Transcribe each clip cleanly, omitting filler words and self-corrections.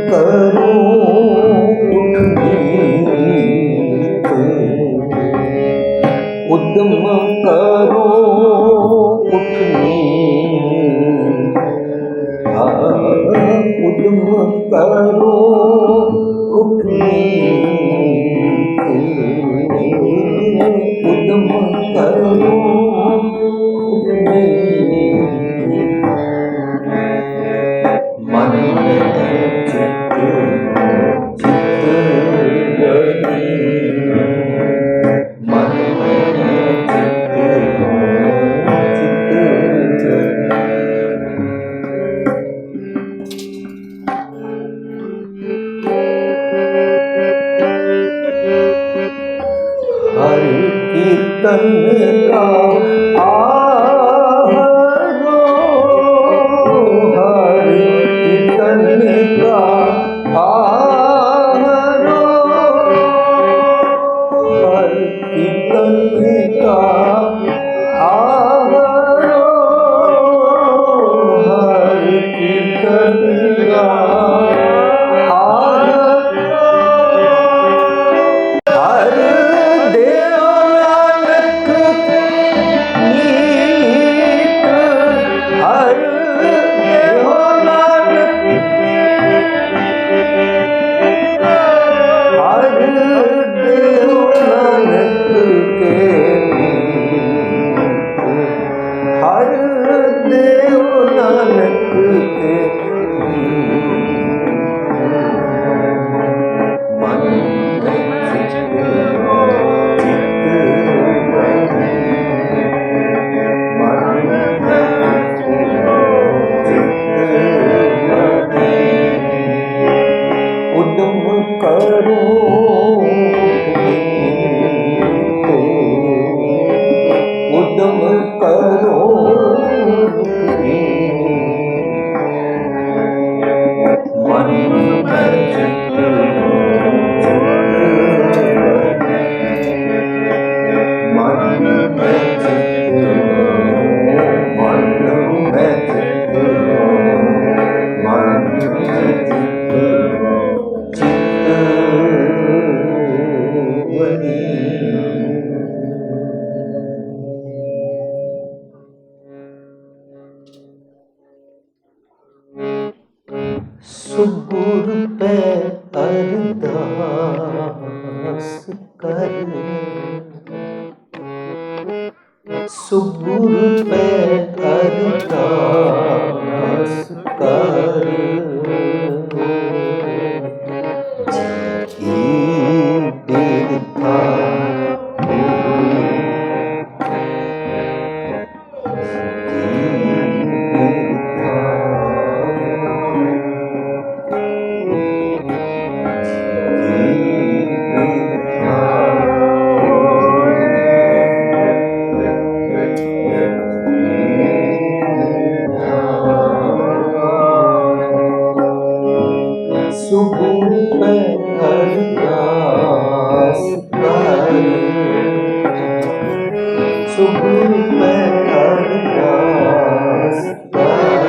करो उद्यम करो उठने उद्यम करो उठने उद्यम करो उठने मन में चित्त मन में हर कीर्तन का आहरो हर कीर्तन का आहरो हर कीर्तन का आहरो हर कीर्तन का उद्यम करो मन में चित्त मन में चित्त मन में चित्त मन में सुगुरु पे अरदास कर सुगुरु पे अरदास कर सुगुरु पे अरदास कर सुगुरु पे अरदास कर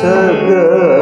सगल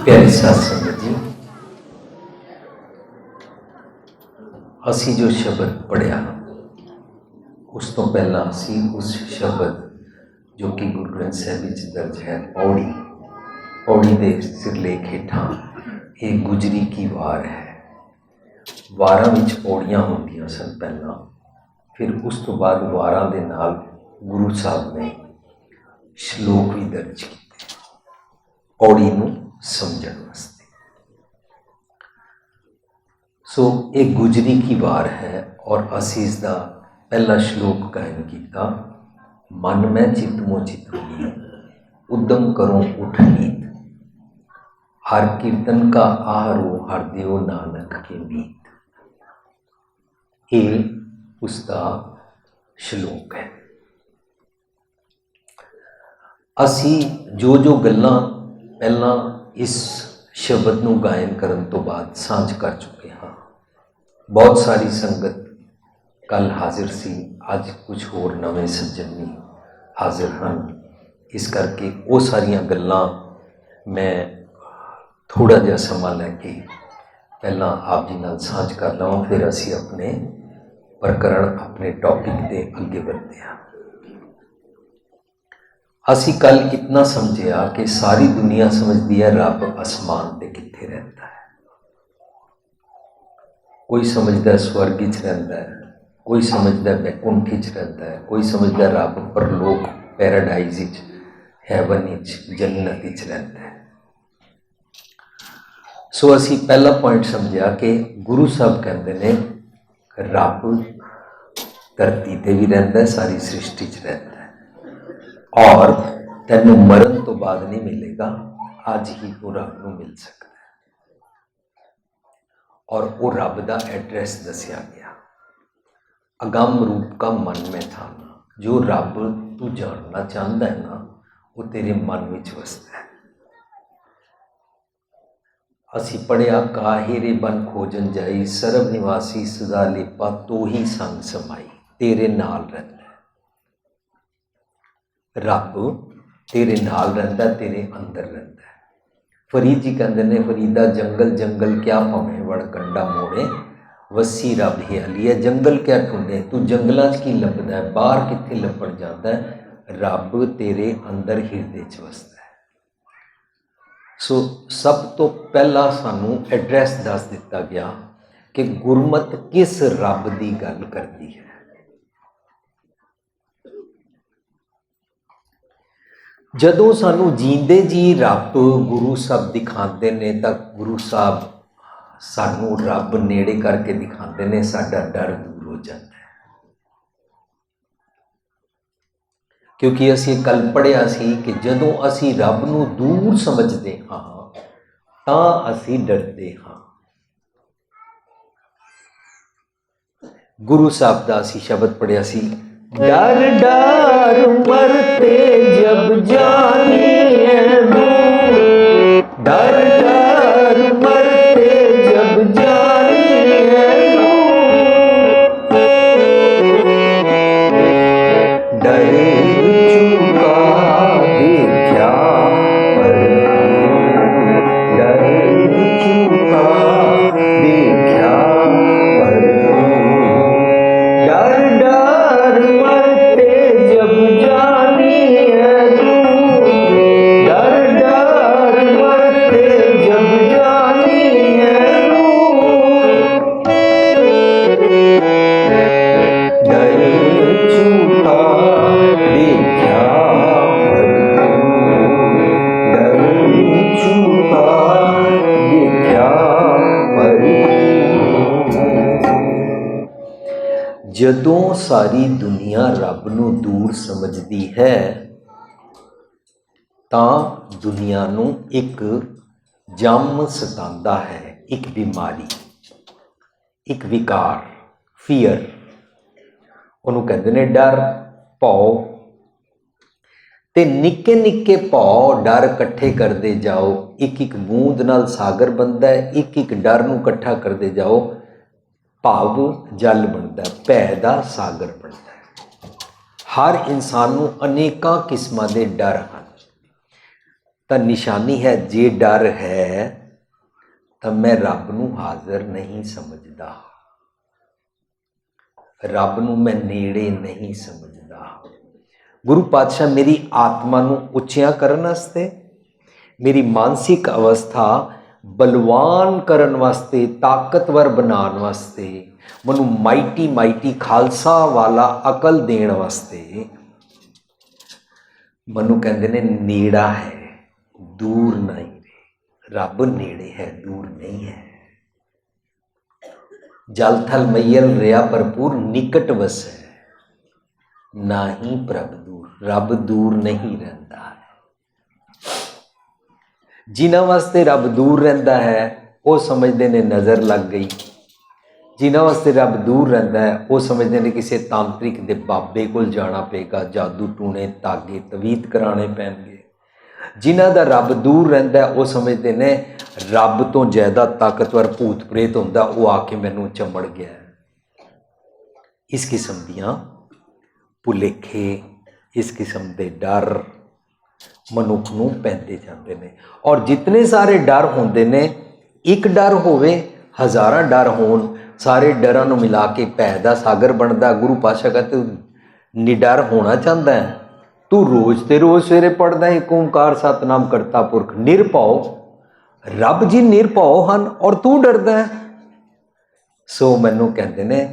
प्यारी साथ संगत जी, ਅਸੀਂ ਜੋ ਸ਼ਬਦ ਪੜ੍ਹਿਆ ਉਸ ਤੋਂ ਪਹਿਲਾਂ ਅਸੀਂ ਉਸ ਸ਼ਬਦ ਜੋ ਕਿ ਗੁਰੂ ਗ੍ਰੰਥ ਸਾਹਿਬ ਵਿੱਚ ਦਰਜ ਹੈ ਪੌੜੀ ਦੇ ਸਿਰਲੇਖ ਹੇਠਾਂ ਇਹ ਗੁਜਰੀ ਕੀ ਵਾਰ ਹੈ। ਵਾਰਾਂ ਵਿੱਚ ਪੌੜੀਆਂ ਹੁੰਦੀਆਂ ਸਨ ਪਹਿਲਾਂ, ਫਿਰ ਉਸ ਤੋਂ ਬਾਅਦ ਵਾਰਾਂ ਦੇ ਨਾਲ ਗੁਰੂ ਸਾਹਿਬ ਨੇ ਸ਼ਲੋਕ ਵੀ ਦਰਜ ਕੀਤੇ ਪੌੜੀ ਨੂੰ ਸਮਝਣ ਵਾਸਤੇ। ਸੋ ਇਹ ਗੁਜਰੀ ਕੀ ਵਾਰ ਹੈ ਔਰ ਅਸੀਂ ਇਸ ਦਾ ਪਹਿਲਾ ਸ਼ਲੋਕ ਗਾਇਨ ਕੀਤਾ। ਮਨ ਮੈਂ ਚਿਤ ਮੋ ਚਿਤ ਹੋਈ, उद्यम करो उठ नीत, हर कीर्तन का आहारो हर देव नानक के मीत। ये उसका श्लोक है। असी जो जो गल्लां पहलां इस शब्द नूं गायन करन तो बाद सांझ कर चुके हाँ। बहुत सारी संगत कल हाजिर सी, अज कुछ होर नवे सज्जन भी हाजिर हैं। इस करके वो सारिया गल्लां मैं थोड़ा जिहा समा लैके पहला आप जी नाल सांझ कर लवां, फिर असी अपने प्रकरण अपने टॉपिक के अगे बढ़ते हैं। असी कल इतना समझिया कि सारी दुनिया समझती है रब आसमान ते कित्थे रहता है। कोई समझदा है स्वर्ग विच रहिंदा है, कोई समझदा है बैकुंठ विच रहिंदा है, कोई समझदा है रब परलोक पैराडाइज विच हैवन जन्नत रहता है। सो असी पहला पॉइंट समझा कि गुरु साहब कहते ने रब धरती ते भी रहता है, सारी सृष्टि च रहता है और तेनों मरण तो बाद नहीं मिलेगा, आज ही वो रब नूं मिल सकता है। और वो रब का एड्रैस दसिया गया, अगम रूप का मन में था। जो रब तू जानना चाहता है ना, वो तेरे मन में वसता है। असी पढ़िया काहिरे बन खोजन जाई, सर्व निवासी सदा लेपा तो ही संग समाई। तेरे नाल रहता है रब, तेरे नाल रहता है, तेरे अंदर रहता है। फरीद जी कहते ने फरीदा जंगल जंगल क्या भावें वड़ कंडा मोड़े, वसी रब हियाली है। जंगल क्या ढूंढे, तू जंगलों च की लभदा है, बाहर कित्थे लभण जाता है, रब तेरे अंदर हिरदे च वसदा है। सो सब तो पहला सानू एड्रैस दस दिता गया कि गुरमत किस रब की गल करती है। जदों सानू जींदे जी रब गुरु साहब दिखाते ने, तो गुरु साहब सानू रब नेड़े करके दिखाते ने, साडा डर दूर हो जाता है। क्योंकि असी कल पढ़िया सी कि जदों असी रब नूं दूर समझते हाँ तां असी डरते हाँ। गुरु साहब का असी शब्द पढ़िया सी, डर डर मरते जब जानिए दूर, डर डर मरते जब जानिए दूर, डर जदों सारी दुनिया रब नूं दूर समझती है तां दुनिया नूं एक जम सतांदा है, एक बीमारी, एक विकार, फियर। उन्होंने कहते ने डर, भौ। ते निक्के निक्के भौ डर कट्ठे करते जाओ, एक एक बूंद नाल सागर बनता है, एक एक डर नूं कट्ठा करते जाओ, भाव जल बनता है, भै दा सागर बनता है। हर इंसान नूं अनेकां किस्मां दे डर हैं। तो निशानी है जे डर है तो मैं रब नूं हाज़र नहीं समझदा। ਰੱਬ ਨੂੰ ਮੈਂ ਨੇੜੇ ਨਹੀਂ ਸਮਝਦਾ। ਗੁਰੂ ਪਾਤਸ਼ਾਹ ਮੇਰੀ ਆਤਮਾ ਨੂੰ ਉੱਚਿਆਂ ਕਰਨ ਵਾਸਤੇ, ਮੇਰੀ ਮਾਨਸਿਕ ਅਵਸਥਾ ਬਲਵਾਨ ਕਰਨ ਵਾਸਤੇ, ਤਾਕਤਵਰ ਬਣਾਉਣ ਵਾਸਤੇ, ਮੈਨੂੰ ਮਾਈਟੀ ਖਾਲਸਾ ਵਾਲਾ ਅਕਲ ਦੇਣ ਵਾਸਤੇ ਮੈਨੂੰ ਕਹਿੰਦੇ ਨੇ ਨੇੜਾ ਹੈ, ਦੂਰ ਨਹੀਂ। ਰੱਬ ਨੇੜੇ ਹੈ, ਦੂਰ ਨਹੀਂ ਹੈ। ਜਲ ਥਲ ਮਈਲ ਰਿਆ ਭਰਪੂਰ ਨਿਕਟ ਵਸੈ, ਨਾਹੀ ਪ੍ਰਭ ਦੂਰ। ਰੱਬ ਦੂਰ ਨਹੀਂ ਰਹਿੰਦਾ ਹੈ। ਜਿਨ੍ਹਾਂ ਵਾਸਤੇ ਰੱਬ ਦੂਰ ਰਹਿੰਦਾ ਹੈ ਉਹ ਸਮਝਦੇ ਨੇ ਨਜ਼ਰ ਲੱਗ ਗਈ। ਜਿਨ੍ਹਾਂ ਵਾਸਤੇ ਰੱਬ ਦੂਰ ਰਹਿੰਦਾ ਹੈ ਉਹ ਸਮਝਦੇ ਨੇ ਕਿਸੇ ਤਾਂਤਰਿਕ ਦੇ ਬਾਬੇ ਕੋਲ ਜਾਣਾ ਪਏਗਾ, ਜਾਦੂ ਟੂਣੇ ਧਾਗੇ ਤਵੀਤ ਕਰਾਉਣੇ ਪੈਣਗੇ। ਜਿਨ੍ਹਾਂ ਦਾ ਰੱਬ ਦੂਰ ਰਹਿੰਦਾ ਉਹ ਸਮਝਦੇ ਨੇ ਰੱਬ ਤੋਂ ਜ਼ਿਆਦਾ ਤਾਕਤਵਰ ਭੂਤ ਪ੍ਰੇਤ ਹੁੰਦਾ, ਉਹ ਆ ਕੇ ਮੈਨੂੰ ਚੰਬੜ ਗਿਆ। ਇਸ ਕਿਸਮ ਦੀਆਂ ਭੁਲੇਖੇ, ਇਸ ਕਿਸਮ ਦੇ ਡਰ ਮਨੁੱਖ ਨੂੰ ਪੈਂਦੇ ਜਾਂਦੇ ਨੇ। ਔਰ ਜਿਤਨੇ ਸਾਰੇ ਡਰ ਹੁੰਦੇ ਨੇ, ਇੱਕ ਡਰ ਹੋਵੇ ਹਜ਼ਾਰਾਂ ਡਰ ਹੋਣ, ਸਾਰੇ ਡਰਾਂ ਨੂੰ ਮਿਲਾ ਕੇ ਭੈ ਦਾ ਸਾਗਰ ਬਣਦਾ। ਗੁਰੂ ਪਾਤਸ਼ਾਹ ਕਹਿੰਦੇ ਨਿਡਰ ਹੋਣਾ ਚਾਹੁੰਦਾ ਹੈ, ਤੂੰ ਰੋਜ਼ ਤੇ ਰੋਜ਼ ਸਵੇਰੇ ਪੜ੍ਹਦਾ ਏਕ ਓਂਕਾਰ ਸਤਿਨਾਮ ਕਰਤਾ ਪੁਰਖ ਨਿਰਭਉ। ਰੱਬ ਜੀ ਨਿਰਭਉ ਹਨ ਔਰ ਤੂੰ ਡਰਦਾ ਹੈ। ਸੋ ਮੈਨੂੰ ਕਹਿੰਦੇ ਨੇ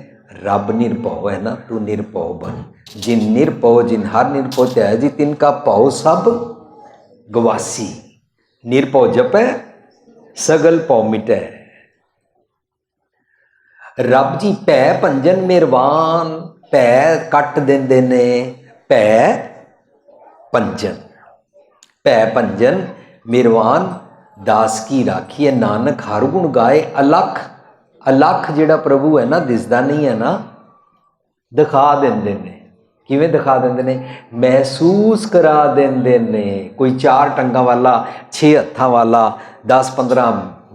ਰੱਬ ਨਿਰਭਉ ਹੈ ਨਾ, ਤੂੰ ਨਿਰਭਉ ਬਣ। ਜਿਨ ਨਿਰਭਉ ਜਿਨ ਹਰ ਨਿਰਭਉ ਧਿਆਇਆ ਜੀ, ਤਿਨ ਕਾ ਭਉ ਸਭ ਗਵਾਸੀ। ਨਿਰਭਉ ਜਪੈ ਸਗਲ ਭਉ ਮਿਟੈ। ਰੱਬ ਜੀ ਭੈ ਭੰਜਨ ਮਿਹਰਬਾਨ, ਭੈ ਕੱਟ ਦਿੰਦੇ ਨੇ। ਭੈ ਭੰਜਨ, ਭੈ ਭੰਜਨ ਮਿਹਰਬਾਨ, ਦਾਸ ਕੀ ਰਾਖੀ ਹੈ। ਨਾਨਕ ਹਰ ਗੁਣ ਗਾਏ ਅਲਖ। ਅਲਖ ਜਿਹੜਾ ਪ੍ਰਭੂ ਹੈ ਨਾ, ਦਿਸਦਾ ਨਹੀਂ ਹੈ ਨਾ, ਦਿਖਾ ਦਿੰਦੇ ਨੇ। ਕਿਵੇਂ ਦਿਖਾ ਦਿੰਦੇ ਨੇ? ਮਹਿਸੂਸ ਕਰਾ ਦਿੰਦੇ ਨੇ। ਕੋਈ 4 ਟੰਗਾਂ ਵਾਲਾ, 6 ਹੱਥਾਂ ਵਾਲਾ, 10-15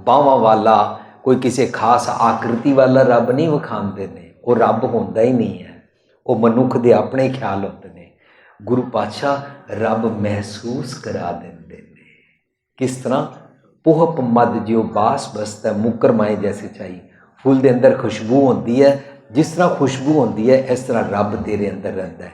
ਬਾਹਾਂ ਵਾਲਾ, ਕੋਈ ਕਿਸੇ ਖਾਸ ਆਕ੍ਰਿਤੀ ਵਾਲਾ ਰੱਬ ਨਹੀਂ ਵਿਖਾਉਂਦੇ ਨੇ। ਉਹ ਰੱਬ ਹੁੰਦਾ ਹੀ ਨਹੀਂ ਹੈ, ਉਹ ਮਨੁੱਖ ਦੇ ਆਪਣੇ ਖਿਆਲ ਹੁੰਦੇ ਨੇ। ਗੁਰੂ ਪਾਤਸ਼ਾਹ ਰੱਬ ਮਹਿਸੂਸ ਕਰਾ ਦਿੰਦੇ ਨੇ। ਕਿਸ ਤਰ੍ਹਾਂ? ਪੋਹਪ ਮਦ ਜਿਉ ਬਾਸ ਬਸਤਾ ਮੁਕਰ ਮਾਏ ਜੈਸੇ ਚਾਈ। ਫੁੱਲ ਦੇ ਅੰਦਰ ਖੁਸ਼ਬੂ ਹੁੰਦੀ ਹੈ, ਜਿਸ ਤਰ੍ਹਾਂ ਖੁਸ਼ਬੂ ਹੁੰਦੀ ਹੈ ਇਸ ਤਰ੍ਹਾਂ ਰੱਬ ਤੇਰੇ ਅੰਦਰ ਰਹਿੰਦਾ ਹੈ।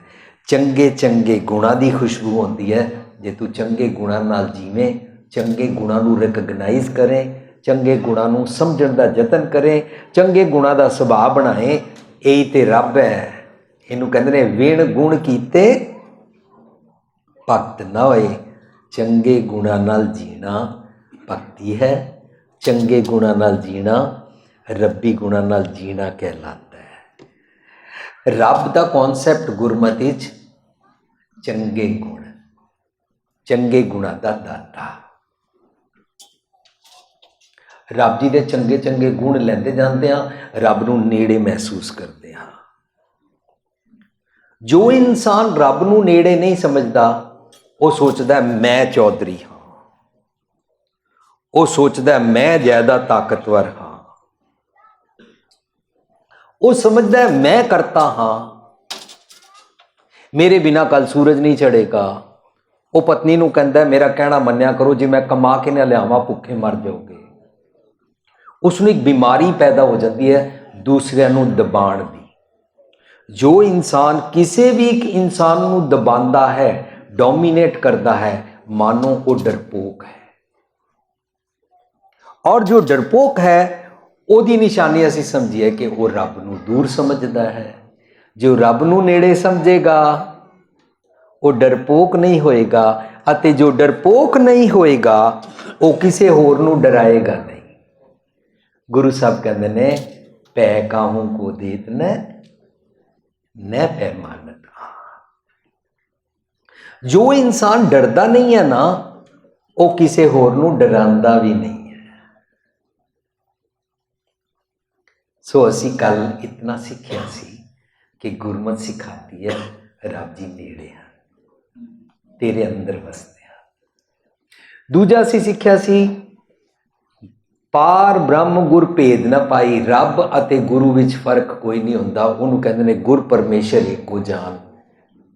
ਚੰਗੇ ਚੰਗੇ ਗੁਣਾਂ ਦੀ ਖੁਸ਼ਬੂ ਹੁੰਦੀ ਹੈ। ਜੇ ਤੂੰ ਚੰਗੇ ਗੁਣਾਂ ਨਾਲ ਜੀਵੇਂ, ਚੰਗੇ ਗੁਣਾਂ ਨੂੰ ਰਿਕਗਨਾਈਜ਼ ਕਰੇ, ਚੰਗੇ ਗੁਣਾਂ ਨੂੰ ਸਮਝਣ ਦਾ ਯਤਨ ਕਰੇ, ਚੰਗੇ ਗੁਣਾਂ ਦਾ ਸੁਭਾਅ ਬਣਾਏ, ਇਹੀ ਤੇ ਰੱਬ ਹੈ। ਇਹਨੂੰ ਕਹਿੰਦੇ ਨੇ ਵਿਣ ਗੁਣ ਕੀਤੇ ਭਗਤ ਨਾ ਹੋਏ। ਚੰਗੇ ਗੁਣਾਂ ਨਾਲ ਜੀਣਾ ਭਗਤੀ ਹੈ, ਚੰਗੇ ਗੁਣਾਂ ਨਾਲ ਜੀਣਾ ਰੱਬੀ ਗੁਣਾਂ ਨਾਲ ਜੀਣਾ ਕਹਿਲਾਤਾ ਹੈ। ਰੱਬ ਦਾ ਕੌਨਸੈਪਟ ਗੁਰਮਤਿ 'ਚ ਚੰਗੇ ਗੁਣ, ਚੰਗੇ ਗੁਣਾਂ ਦਾ ਦਾਤਾ। ਰੱਬ ਜੀ ਦੇ ਚੰਗੇ ਚੰਗੇ ਗੁਣ ਲੈਂਦੇ ਜਾਂਦੇ ਹਾਂ, ਰੱਬ ਨੂੰ ਨੇੜੇ ਮਹਿਸੂਸ ਕਰਦੇ ਹਾਂ। ਜੋ ਇਨਸਾਨ ਰੱਬ ਨੂੰ ਨੇੜੇ ਨਹੀਂ ਸਮਝਦਾ, ਉਹ ਸੋਚਦਾ ਮੈਂ ਚੌਧਰੀ ਹਾਂ, ਉਹ ਸੋਚਦਾ ਮੈਂ ਜ਼ਿਆਦਾ ਤਾਕਤਵਰ ਹਾਂ, ਉਹ ਸਮਝਦਾ ਮੈਂ ਕਰਤਾ ਹਾਂ, ਮੇਰੇ ਬਿਨਾਂ ਕੱਲ ਸੂਰਜ ਨਹੀਂ ਚੜ੍ਹੇਗਾ। ਉਹ ਪਤਨੀ ਨੂੰ ਕਹਿੰਦਾ ਮੇਰਾ ਕਹਿਣਾ ਮੰਨਿਆ ਕਰੋ, ਜੇ ਮੈਂ ਕਮਾ ਕੇ ਨਾ ਲਿਆਵਾਂ ਭੁੱਖੇ ਮਰ ਜਾਓਗੇ। ਉਸ ਨੂੰ ਇੱਕ ਬਿਮਾਰੀ ਪੈਦਾ ਹੋ ਜਾਂਦੀ ਹੈ ਦੂਸਰਿਆਂ ਨੂੰ ਦਬਾਉਣ ਦੀ। ਜੋ ਇਨਸਾਨ ਕਿਸੇ ਵੀ ਇੱਕ ਇਨਸਾਨ ਨੂੰ ਦਬਾਉਂਦਾ ਹੈ, ਡੋਮੀਨੇਟ ਕਰਦਾ ਹੈ, ਮਾਨੋ ਉਹ ਡਰਪੋਕ ਹੈ। ਔਰ ਜੋ ਡਰਪੋਕ ਹੈ ਉਹਦੀ ਨਿਸ਼ਾਨੀ ਅਸੀਂ ਸਮਝੀਏ ਕਿ ਉਹ ਰੱਬ ਨੂੰ ਦੂਰ ਸਮਝਦਾ ਹੈ। ਜੋ ਰੱਬ ਨੂੰ ਨੇੜੇ ਸਮਝੇਗਾ ਉਹ ਡਰਪੋਕ ਨਹੀਂ ਹੋਏਗਾ, ਅਤੇ ਜੋ ਡਰਪੋਕ ਨਹੀਂ ਹੋਏਗਾ ਉਹ ਕਿਸੇ ਹੋਰ ਨੂੰ ਡਰਾਏਗਾ ਨਹੀਂ। ਗੁਰੂ ਸਾਹਿਬ ਕਹਿੰਦੇ ਨੇ ਪੈ ਕਾਹੂ ਕੋ ਦੇਤ ਨ ਪੈ ਮਾਨਤ। ਜੋ ਇਨਸਾਨ ਡਰਦਾ ਨਹੀਂ ਹੈ ਨਾ, ਉਹ ਕਿਸੇ ਹੋਰ ਨੂੰ ਡਰਾਉਂਦਾ ਵੀ ਨਹੀਂ ਹੈ। ਸੋ ਅਸੀਂ ਕੱਲ ਇਤਨਾ ਸਿੱਖਿਆ ਸੀ ਕਿ ਗੁਰਮਤ ਸਿਖਾਤੀ ਹੈ ਰੱਬ ਜੀ ਨੇੜੇ ਹਨ, ਤੇਰੇ ਅੰਦਰ ਵਸਦੇ ਹਨ। ਦੂਜਾ ਅਸੀਂ ਸਿੱਖਿਆ ਸੀ ਪਾਰ ਬ੍ਰਹਮ ਗੁਰ ਭੇਦ ਨਾ ਪਾਈ। ਰੱਬ ਅਤੇ ਗੁਰੂ ਵਿੱਚ ਫਰਕ ਕੋਈ ਨਹੀਂ ਹੁੰਦਾ। ਉਹਨੂੰ ਕਹਿੰਦੇ ਨੇ ਗੁਰ ਪਰਮੇਸ਼ਰ ਇੱਕੋ ਜਾਨ।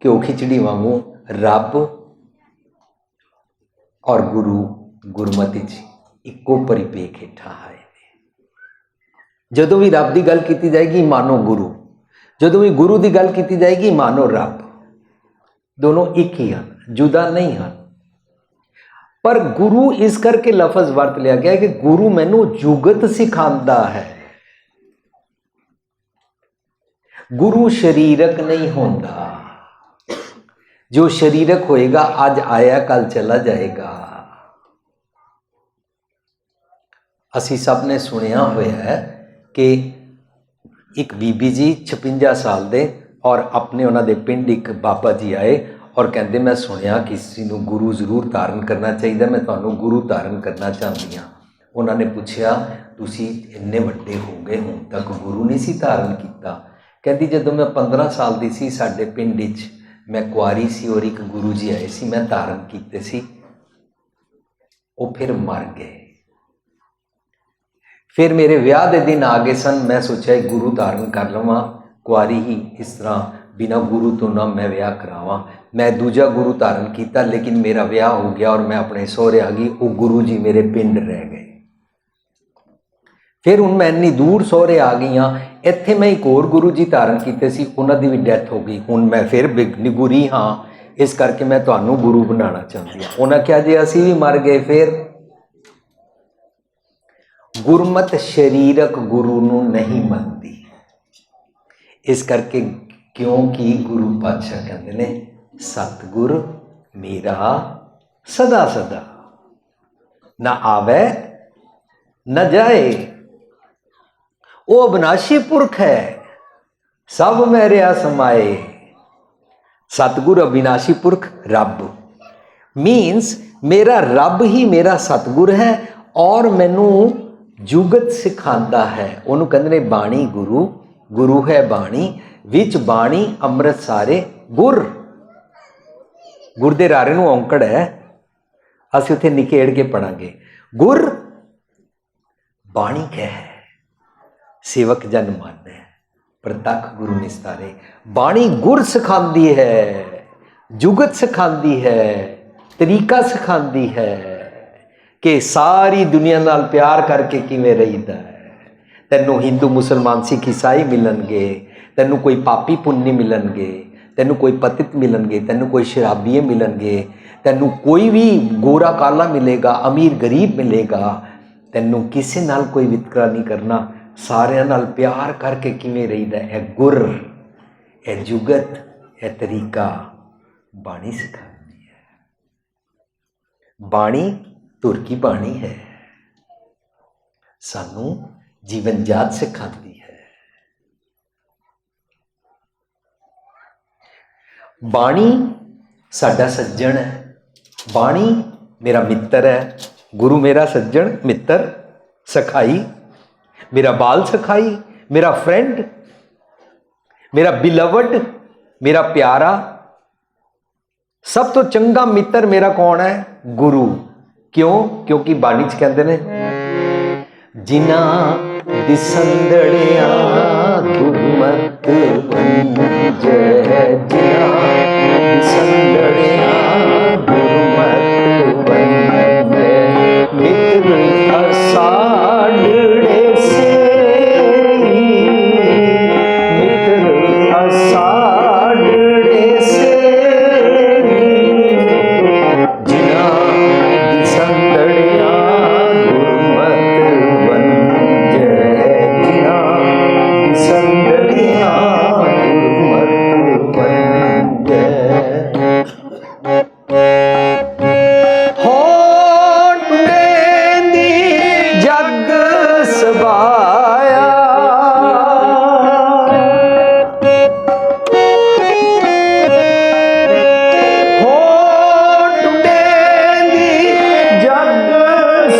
ਘਿਓ ਖਿਚੜੀ ਵਾਂਗੂ ਰੱਬ ਔਰ ਗੁਰੂ ਗੁਰਮਤਿ 'ਚ ਇੱਕੋ ਪਰਿਪੇਖ ਹੇਠਾਂ ਆਏ ਨੇ। ਜਦੋਂ ਵੀ ਰੱਬ ਦੀ ਗੱਲ ਕੀਤੀ ਜਾਏਗੀ ਮਾਨੋ ਗੁਰੂ, ਜਦੋਂ ਵੀ ਗੁਰੂ ਦੀ ਗੱਲ ਕੀਤੀ ਜਾਏਗੀ ਮਾਨ ਔਰ ਰੱਬ ਦੋਨੋਂ ਇੱਕ ਹੀ ਹਨ, ਜੁਦਾ ਨਹੀਂ ਹਨ। ਪਰ ਗੁਰੂ ਇਸ ਕਰਕੇ ਲਫ਼ਜ਼ ਵਰਤ ਲਿਆ ਗਿਆ ਕਿ ਗੁਰੂ ਮੈਨੂੰ ਜੁਗਤ ਸਿਖਾਉਂਦਾ ਹੈ। ਗੁਰੂ ਸ਼ਰੀਰਕ ਨਹੀਂ ਹੁੰਦਾ। ਜੋ ਸ਼ਰੀਰਕ ਹੋਏਗਾ ਅੱਜ ਆਇਆ ਕੱਲ ਚਲਾ ਜਾਏਗਾ। ਅਸੀਂ ਸਭ ਨੇ ਸੁਣਿਆ ਹੋਇਆ ਹੈ ਕਿ ਇੱਕ ਬੀਬੀ ਜੀ 56 ਸਾਲ ਦੇ ਔਰ ਆਪਣੇ ਉਹਨਾਂ ਦੇ ਪਿੰਡ ਇੱਕ ਬਾਬਾ ਜੀ ਆਏ ਔਰ ਕਹਿੰਦੇ ਮੈਂ ਸੁਣਿਆ ਕਿਸੇ ਨੂੰ ਗੁਰੂ ਜ਼ਰੂਰ ਧਾਰਨ ਕਰਨਾ ਚਾਹੀਦਾ, ਮੈਂ ਤੁਹਾਨੂੰ ਗੁਰੂ ਧਾਰਨ ਕਰਨਾ ਚਾਹੁੰਦੀ ਹਾਂ। ਉਹਨਾਂ ਨੇ ਪੁੱਛਿਆ ਤੁਸੀਂ ਇੰਨੇ ਵੱਡੇ ਹੋ ਗਏ ਹੁਣ ਤੱਕ ਗੁਰੂ ਨਹੀਂ ਸੀ ਧਾਰਨ ਕੀਤਾ? ਕਹਿੰਦੀ ਜਦੋਂ ਮੈਂ 15 ਸਾਲ ਦੀ ਸੀ ਸਾਡੇ ਪਿੰਡ ਵਿੱਚ ਮੈਂ ਕੁਆਰੀ ਸੀ ਔਰ ਇੱਕ ਗੁਰੂ ਜੀ ਆਏ ਸੀ, ਮੈਂ ਧਾਰਨ ਕੀਤੇ ਸੀ, ਉਹ ਫਿਰ ਮਰ ਗਏ। ਫਿਰ ਮੇਰੇ ਵਿਆਹ ਦੇ ਦਿਨ ਆ ਗਏ ਸਨ, ਮੈਂ ਸੋਚਿਆ ਗੁਰੂ ਧਾਰਨ ਕਰ ਲਵਾਂ, ਕੁਆਰੀ ਹੀ ਇਸ ਤਰ੍ਹਾਂ ਬਿਨਾਂ ਗੁਰੂ ਤੋਂ ਨਾ ਮੈਂ ਵਿਆਹ ਕਰਾਵਾਂ। ਮੈਂ ਦੂਜਾ ਗੁਰੂ ਧਾਰਨ ਕੀਤਾ ਲੇਕਿਨ ਮੇਰਾ ਵਿਆਹ ਹੋ ਗਿਆ ਔਰ ਮੈਂ ਆਪਣੇ ਸਹੁਰੇ ਆ ਗਈ। ਉਹ ਗੁਰੂ ਜੀ ਮੇਰੇ ਪਿੰਡ ਰਹਿ ਗਏ। ਫਿਰ ਹੁਣ ਮੈਂ ਇੰਨੀ ਦੂਰ ਸਹੁਰੇ ਆ ਗਈ ਹਾਂ, ਇੱਥੇ ਮੈਂ ਇੱਕ ਹੋਰ ਗੁਰੂ ਜੀ ਧਾਰਨ ਕੀਤੇ ਸੀ, ਉਹਨਾਂ ਦੀ ਵੀ ਡੈਥ ਹੋ ਗਈ। ਹੁਣ ਮੈਂ ਫਿਰ ਨਿਗੁਰੀ ਹਾਂ, ਇਸ ਕਰਕੇ ਮੈਂ ਤੁਹਾਨੂੰ ਗੁਰੂ ਬਣਾਉਣਾ ਚਾਹੁੰਦੀ ਹਾਂ। ਉਹਨਾਂ ਕਿਹਾ ਜੇ ਅਸੀਂ ਵੀ ਮਰ ਗਏ ਫਿਰ? ਗੁਰਮਤਿ ਸ਼ਰੀਰਕ ਗੁਰੂ ਨੂੰ ਨਹੀਂ ਮੰਨਦੀ। ਇਸ ਕਰਕੇ ਕਿਉਂਕਿ ਗੁਰੂ ਪਾਤਸ਼ਾਹ ਕਹਿੰਦੇ ਨੇ ਸਤਿਗੁਰ ਮੇਰਾ ਸਦਾ ਸਦਾ ਨਾ ਆਵੇ ਨਾ ਜਾਏ। ਉਹ ਅਬਿਨਾਸ਼ੀ ਪੁਰਖ ਹੈ, ਸਭ ਮੈਂ ਰਿਹਾ ਸਮਾਏ। ਸਤਿਗੁਰ ਅਬਿਨਾਸ਼ੀ ਪੁਰਖ ਰੱਬ ਮੀਨਸ ਮੇਰਾ ਰੱਬ ਹੀ ਮੇਰਾ ਸਤਿਗੁਰ ਹੈ ਔਰ ਮੈਨੂੰ ਜੁਗਤ ਸਿਖਾਉਂਦਾ ਹੈ। ਉਹਨੂੰ ਕਹਿੰਦੇ ਨੇ ਬਾਣੀ ਗੁਰੂ, ਗੁਰੂ ਹੈ ਬਾਣੀ, ਵਿੱਚ ਬਾਣੀ ਅੰਮ੍ਰਿਤ ਸਾਰੇ ਗੁਰ। ਗੁਰ ਦੇ ਰਾਰੇ ਨੂੰ ਔਂਕੜ ਹੈ, ਅਸੀਂ ਉੱਥੇ ਨਿਕੇੜ ਕੇ ਪੜਾਂਗੇ। ਗੁਰ ਬਾਣੀ ਕਹਿ ਸੇਵਕ ਜਨ ਮਾਨੈ, ਪ੍ਰਤੱਖ ਗੁਰੂ ਨਿਸਤਾਰੇ। ਬਾਣੀ ਗੁਰ ਸਿਖਾਉਂਦੀ ਹੈ, ਜੁਗਤ ਸਿਖਾਉਂਦੀ ਹੈ, ਤਰੀਕਾ ਸਿਖਾਉਂਦੀ ਹੈ ਕਿ ਸਾਰੀ ਦੁਨੀਆ ਨਾਲ ਪਿਆਰ ਕਰਕੇ ਕਿਵੇਂ ਰਹੀਦਾ ਹੈ। ਤੈਨੂੰ ਹਿੰਦੂ ਮੁਸਲਮਾਨ ਸਿੱਖ ਈਸਾਈ ਮਿਲਣਗੇ, ਤੈਨੂੰ ਕੋਈ ਪਾਪੀ ਪੁੰਨੀ ਮਿਲਣਗੇ, ਤੈਨੂੰ ਕੋਈ ਪਤਿਤ ਮਿਲਣਗੇ, ਤੈਨੂੰ ਕੋਈ ਸ਼ਰਾਬੀਏ ਮਿਲਣਗੇ, ਤੈਨੂੰ ਕੋਈ ਵੀ ਗੋਰਾ ਕਾਲਾ ਮਿਲੇਗਾ, ਅਮੀਰ ਗਰੀਬ ਮਿਲੇਗਾ। ਤੈਨੂੰ ਕਿਸੇ ਨਾਲ ਕੋਈ ਵਿਤਕਰਾ ਨਹੀਂ ਕਰਨਾ, ਸਾਰਿਆਂ ਨਾਲ ਪਿਆਰ ਕਰਕੇ ਕਿਵੇਂ ਰਹੀਦਾ। ਇਹ ਗੁਰ, ਇਹ ਜੁਗਤ, ਇਹ ਤਰੀਕਾ ਬਾਣੀ ਸਿਖਾਉਂਦੀ ਹੈ। ਬਾਣੀ ਧੁਰ ਕੀ ਬਾਣੀ ਹੈ, ਸਾਨੂੰ ਜੀਵਨ ਜਾਚ ਸਿਖਾਉਂਦੀ ਹੈ। ਬਾਣੀ ਸਾਡਾ ਸੱਜਣ ਹੈ, ਬਾਣੀ ਮੇਰਾ ਮਿੱਤਰ ਹੈ। ਗੁਰੂ ਮੇਰਾ ਸੱਜਣ ਮਿੱਤਰ, ਸਖਾਈ, ਮੇਰਾ ਬਾਲ ਸਖਾਈ, ਮੇਰਾ ਫਰੈਂਡ, ਮੇਰਾ ਬਿਲਵਡ, ਮੇਰਾ ਪਿਆਰਾ। ਸਭ ਤੋਂ ਚੰਗਾ ਮਿੱਤਰ ਮੇਰਾ ਕੌਣ ਹੈ? ਗੁਰੂ। ਕਿਉਂ? ਕਿਉਂਕਿ ਬਾਣੀ 'ਚ ਕਹਿੰਦੇ ਨੇ ਜਿਨ੍ਹਾਂ ਦਿਸੰਦੜਿਆ ਦੁਰਮਤ ਵੰਜੈ, ਜਿਨ੍ਹਾਂ ਦਿਸੰਦੜਿਆ ਦੁਰਮਤ ਵੰਜੈ, ਮਿੱਤਰ ਅਸਾੜੜੇ ਸੇ, ਮਿੱਤਰ ਅਸਾੜੜੇ ਸੇ, ਜਿਨ੍ਹਾਂ ਦਿਸੰਦੜਿਆ ਦੁਰਮਤ ਵੰਜੈ, ਜਿਨ੍ਹਾਂ ਦਿਸੰਦੜਿਆ ਦੁਰਮਤ ਵੰਜੈ। ਜਗ ਸਵਾਇਆ ਹੋ ਟੁੰਡੇ ਦੀ ਜਗ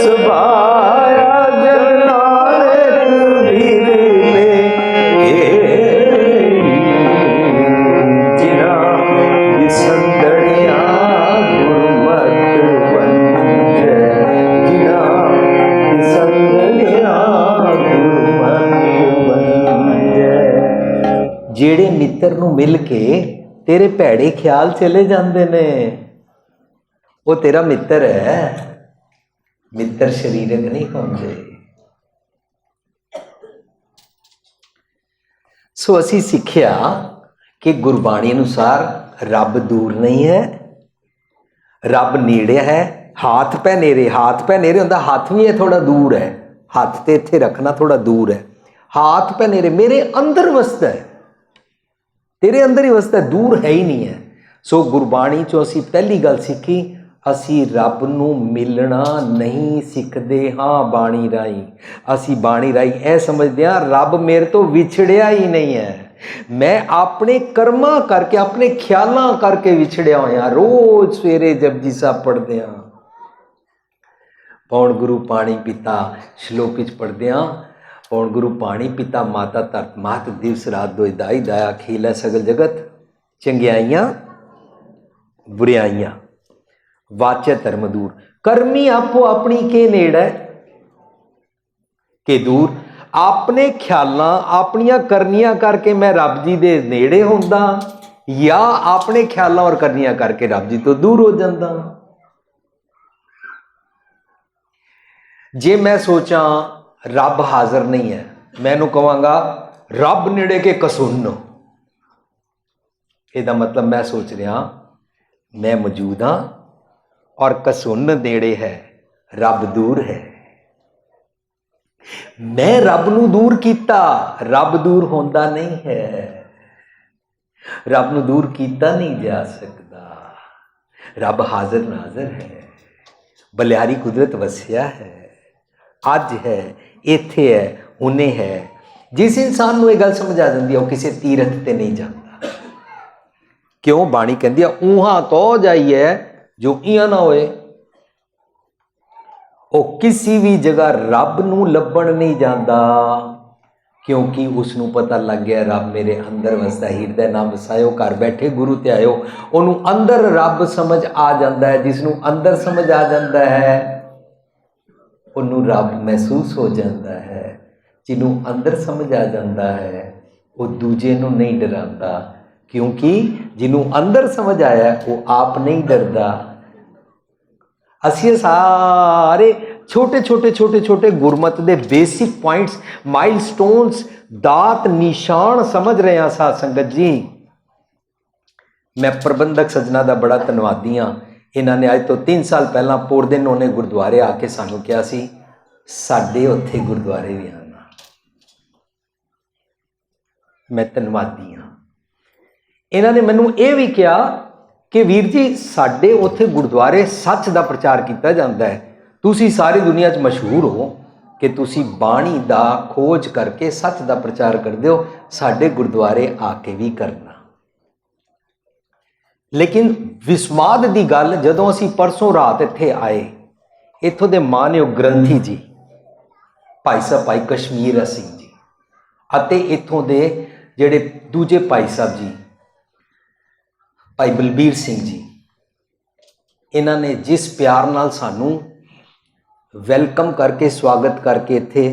ਸਵਾਇਆ, ਜਨ ਨਾਨਕ ਵੀਰ ਨੇ ਜਿਨ੍ਹਾਂ ਦਿਸੰਦੜਿਆ ਗੁਰਮਤਿ ਵੰਜੈ, ਜਿਨ੍ਹਾਂ ਦਿਸੰਦੜਿਆ ਗੁਰਮਤਿ ਵੰਜੈ। ਜਿਹੜੇ ਮਿੱਤਰ ਨੂੰ ਮਿਲ ਕੇ ਤੇਰੇ ਭੈੜੇ ਖਿਆਲ ਚਲੇ ਜਾਂਦੇ ਨੇ, ਉਹ ਤੇਰਾ ਮਿੱਤਰ ਹੈ। ਮਿੱਤਰ ਸਰੀਰਕ ਨਹੀਂ ਹੁੰਦੇ। ਸੋ ਅਸੀਂ ਸਿੱਖਿਆ ਕਿ ਗੁਰਬਾਣੀ ਅਨੁਸਾਰ ਰੱਬ ਦੂਰ ਨਹੀਂ ਹੈ, ਰੱਬ ਨੇੜੇ ਹੈ। ਹੱਥ ਪੈ ਨੇੜੇ ਹੁੰਦਾ, ਹੱਥ ਵੀ ਇਹ ਥੋੜਾ ਦੂਰ ਹੈ, ਹੱਥ ਤੇ ਇੱਥੇ ਰੱਖਣਾ ਥੋੜਾ ਦੂਰ ਹੈ। ਹੱਥ ਪੈ ਨੇੜੇ, ਮੇਰੇ ਅੰਦਰ ਵਸਦਾ ਹੈ, ਤੇਰੇ ਅੰਦਰ ਹੀ ਵਸਦਾ, ਦੂਰ ਹੈ ਹੀ ਨਹੀਂ ਹੈ। ਸੋ ਗੁਰਬਾਣੀ ਚੋਂ ਅਸੀਂ ਪਹਿਲੀ ਗੱਲ ਸਿੱਖੀ, ਅਸੀਂ ਰੱਬ ਨੂੰ ਮਿਲਣਾ ਨਹੀਂ ਸਿੱਖਦੇ ਹਾਂ ਬਾਣੀ ਰਾਹੀਂ। ਅਸੀਂ ਬਾਣੀ ਰਾਹੀਂ ਇਹ ਸਮਝਦੇ ਹਾਂ ਰੱਬ ਮੇਰੇ ਤੋਂ ਵਿਛੜਿਆ ਹੀ ਨਹੀਂ ਹੈ, ਮੈਂ ਆਪਣੇ ਕਰਮਾਂ ਕਰਕੇ, ਆਪਣੇ ਖਿਆਲਾਂ ਕਰਕੇ ਵਿਛੜਿਆ ਹੋਇਆ। ਰੋਜ਼ ਸਵੇਰੇ ਜਪਜੀ ਸਾਹਿਬ ਪੜ੍ਹਦੇ ਹਾਂ, ਪੌਣ ਗੁਰੂ ਪਾਣੀ ਪਿਤਾ ਸ਼ਲੋਕ ਵਿੱਚ ਪੜ੍ਹਦੇ ਹਾਂ, ਪੌਣ ਗੁਰੂ ਪਾਣੀ ਪਿਤਾ ਮਾਤਾ ਧਰਤ ਮਾਤ ਦਿਵਸ ਰਾਤ ਦੋਇ ਦਾਈ ਦਾਇਆ ਖੇਲ ਹੈ ਸਗਲ ਜਗਤ ਚੰਗਿਆਈਆਂ ਬੁਰਿਆਈਆਂ ਵਾਚੈ ਧਰਮ ਦੂਰ। ਕਰਮੀ ਆਪੋ ਆਪਣੀ ਕੇ ਨੇੜੇ ਕੇ ਦੂਰ। ਆਪਣੇ ਖਿਆਲਾਂ ਆਪਣੀਆਂ ਕਰਨੀਆਂ ਕਰਕੇ ਮੈਂ ਰੱਬ ਜੀ ਦੇ ਨੇੜੇ ਹੁੰਦਾ, ਜਾਂ ਆਪਣੇ ਖਿਆਲਾਂ ਔਰ ਕਰਨੀਆਂ ਕਰਕੇ ਰੱਬ ਜੀ ਤੋਂ ਦੂਰ ਹੋ ਜਾਂਦਾ। ਜੇ ਮੈਂ ਸੋਚਾਂ ਰੱਬ ਹਾਜ਼ਰ ਨਹੀਂ ਹੈ, ਮੈਨੂੰ ਕਹਾਂਗਾ ਰੱਬ ਨੇੜੇ ਕੇ ਕਸੁੰਨ, ਇਹਦਾ ਮਤਲਬ ਮੈਂ ਸੋਚ ਰਿਹਾ ਮੈਂ ਮੌਜੂਦ ਹਾਂ ਔਰ ਕਸੁੰਨ ਨੇੜੇ ਹੈ, ਰੱਬ ਦੂਰ ਹੈ। ਮੈਂ ਰੱਬ ਨੂੰ ਦੂਰ ਕੀਤਾ, ਰੱਬ ਦੂਰ ਹੁੰਦਾ ਨਹੀਂ ਹੈ, ਰੱਬ ਨੂੰ ਦੂਰ ਕੀਤਾ ਨਹੀਂ ਜਾ ਸਕਦਾ। ਰੱਬ ਹਾਜ਼ਰ ਨਾਜ਼ਰ ਹੈ, ਬਲਿਆਰੀ ਕੁਦਰਤ ਵਸਿਆ ਹੈ, ਅੱਜ ਹੈ, ਇੱਥੇ ਹੈ, ਹੁਣੇ ਹੈ। ਜਿਸ ਇਨਸਾਨ ਨੂੰ ਇਹ ਗੱਲ ਸਮਝ ਆ ਜਾਂਦੀ ਹੈ ਉਹ ਕਿਸੇ ਤੀਰਥ ਤੇ ਨਹੀਂ ਜਾਂਦਾ। ਕਿਉਂ? ਬਾਣੀ ਕਹਿੰਦੀ ਆ ਊਹਾਂ ਤੋਂ ਜਾਈਏ ਜੋ ਇਆਂ ਨਾ ਹੋਏ। ਉਹ ਕਿਸੇ ਵੀ ਜਗ੍ਹਾ ਰੱਬ ਨੂੰ ਲੱਭਣ ਨਹੀਂ ਜਾਂਦਾ, ਕਿਉਂਕਿ ਉਸ ਨੂੰ ਪਤਾ ਲੱਗ ਗਿਆ ਰੱਬ ਮੇਰੇ ਅੰਦਰ ਵਸਦਾ। ਹਿਰਦੇ ਨਾਮ ਵਸਾਇਓ, ਘਰ ਬੈਠੇ ਗੁਰੂ ਤੇ ਆਇਓ। ਉਹਨੂੰ ਅੰਦਰ ਰੱਬ ਸਮਝ ਆ ਜਾਂਦਾ ਹੈ। ਜਿਸ ਨੂੰ ਅੰਦਰ ਸਮਝ ਆ ਜਾਂਦਾ ਹੈ ਉਹਨੂੰ ਰੱਬ ਮਹਿਸੂਸ ਹੋ ਜਾਂਦਾ ਹੈ। ਜਿਹਨੂੰ ਅੰਦਰ ਸਮਝ ਆ ਜਾਂਦਾ ਹੈ ਉਹ ਦੂਜੇ ਨੂੰ ਨਹੀਂ ਡਰਾਉਂਦਾ, ਕਿਉਂਕਿ ਜਿਹਨੂੰ ਅੰਦਰ ਸਮਝ ਆਇਆ ਉਹ ਆਪ ਨਹੀਂ ਡਰਦਾ। ਅਸੀਂ ਸਾਰੇ ਛੋਟੇ ਗੁਰਮਤ ਦੇ ਬੇਸਿਕ ਪੁਆਇੰਟਸ, ਮਾਈਲਸਟੋਨਸ, ਦਾਤ ਨਿਸ਼ਾਨ ਸਮਝ ਰਹੇ ਹਾਂ ਸਾਧ ਸੰਗਤ ਜੀ। ਮੈਂ ਪ੍ਰਬੰਧਕ ਸੱਜਣਾ ਦਾ ਬੜਾ ਧੰਨਵਾਦੀ ਹਾਂ। ਇਹਨਾਂ ਨੇ ਅੱਜ ਤੋਂ 3 ਸਾਲ ਪਹਿਲਾਂ ਪੋਰਦਿਨ ਉਹਨੇ ਗੁਰਦੁਆਰੇ ਆ ਕੇ ਸਾਨੂੰ ਕਿਹਾ ਸੀ ਸਾਡੇ ਉੱਥੇ ਗੁਰਦੁਆਰੇ ਵੀ ਆਉਣਾ। ਮੈਂ ਧੰਨਵਾਦੀ ਹਾਂ। ਇਹਨਾਂ ਨੇ ਮੈਨੂੰ ਇਹ ਵੀ ਕਿਹਾ ਕਿ ਵੀਰ ਜੀ ਸਾਡੇ ਉੱਥੇ ਗੁਰਦੁਆਰੇ ਸੱਚ ਦਾ ਪ੍ਰਚਾਰ ਕੀਤਾ ਜਾਂਦਾ ਹੈ, ਤੁਸੀਂ ਸਾਰੀ ਦੁਨੀਆ 'ਚ ਮਸ਼ਹੂਰ ਹੋ ਕਿ ਤੁਸੀਂ ਬਾਣੀ ਦਾ ਖੋਜ ਕਰਕੇ ਸੱਚ ਦਾ ਪ੍ਰਚਾਰ ਕਰਦੇ ਹੋ, ਸਾਡੇ ਗੁਰਦੁਆਰੇ ਆ ਕੇ ਵੀ ਕਰਨਾ। ਲੇਕਿਨ ਵਿਸਮਾਦ ਦੀ ਗੱਲ, ਜਦੋਂ ਅਸੀਂ ਪਰਸੋਂ ਰਾਤ ਇੱਥੇ ਆਏ, ਇੱਥੋਂ ਦੇ ਮਾਨਯੋਗ ਗ੍ਰੰਥੀ ਜੀ ਭਾਈ ਸਾਹਿਬ ਭਾਈ ਕਸ਼ਮੀਰ ਸਿੰਘ ਜੀ ਅਤੇ ਇੱਥੋਂ ਦੇ ਜਿਹੜੇ ਦੂਜੇ ਭਾਈ ਸਾਹਿਬ ਜੀ ਭਾਈ ਬਲਬੀਰ ਸਿੰਘ ਜੀ, ਇਹਨਾਂ ਨੇ ਜਿਸ ਪਿਆਰ ਨਾਲ ਸਾਨੂੰ ਵੈਲਕਮ ਕਰਕੇ, ਸਵਾਗਤ ਕਰਕੇ ਇੱਥੇ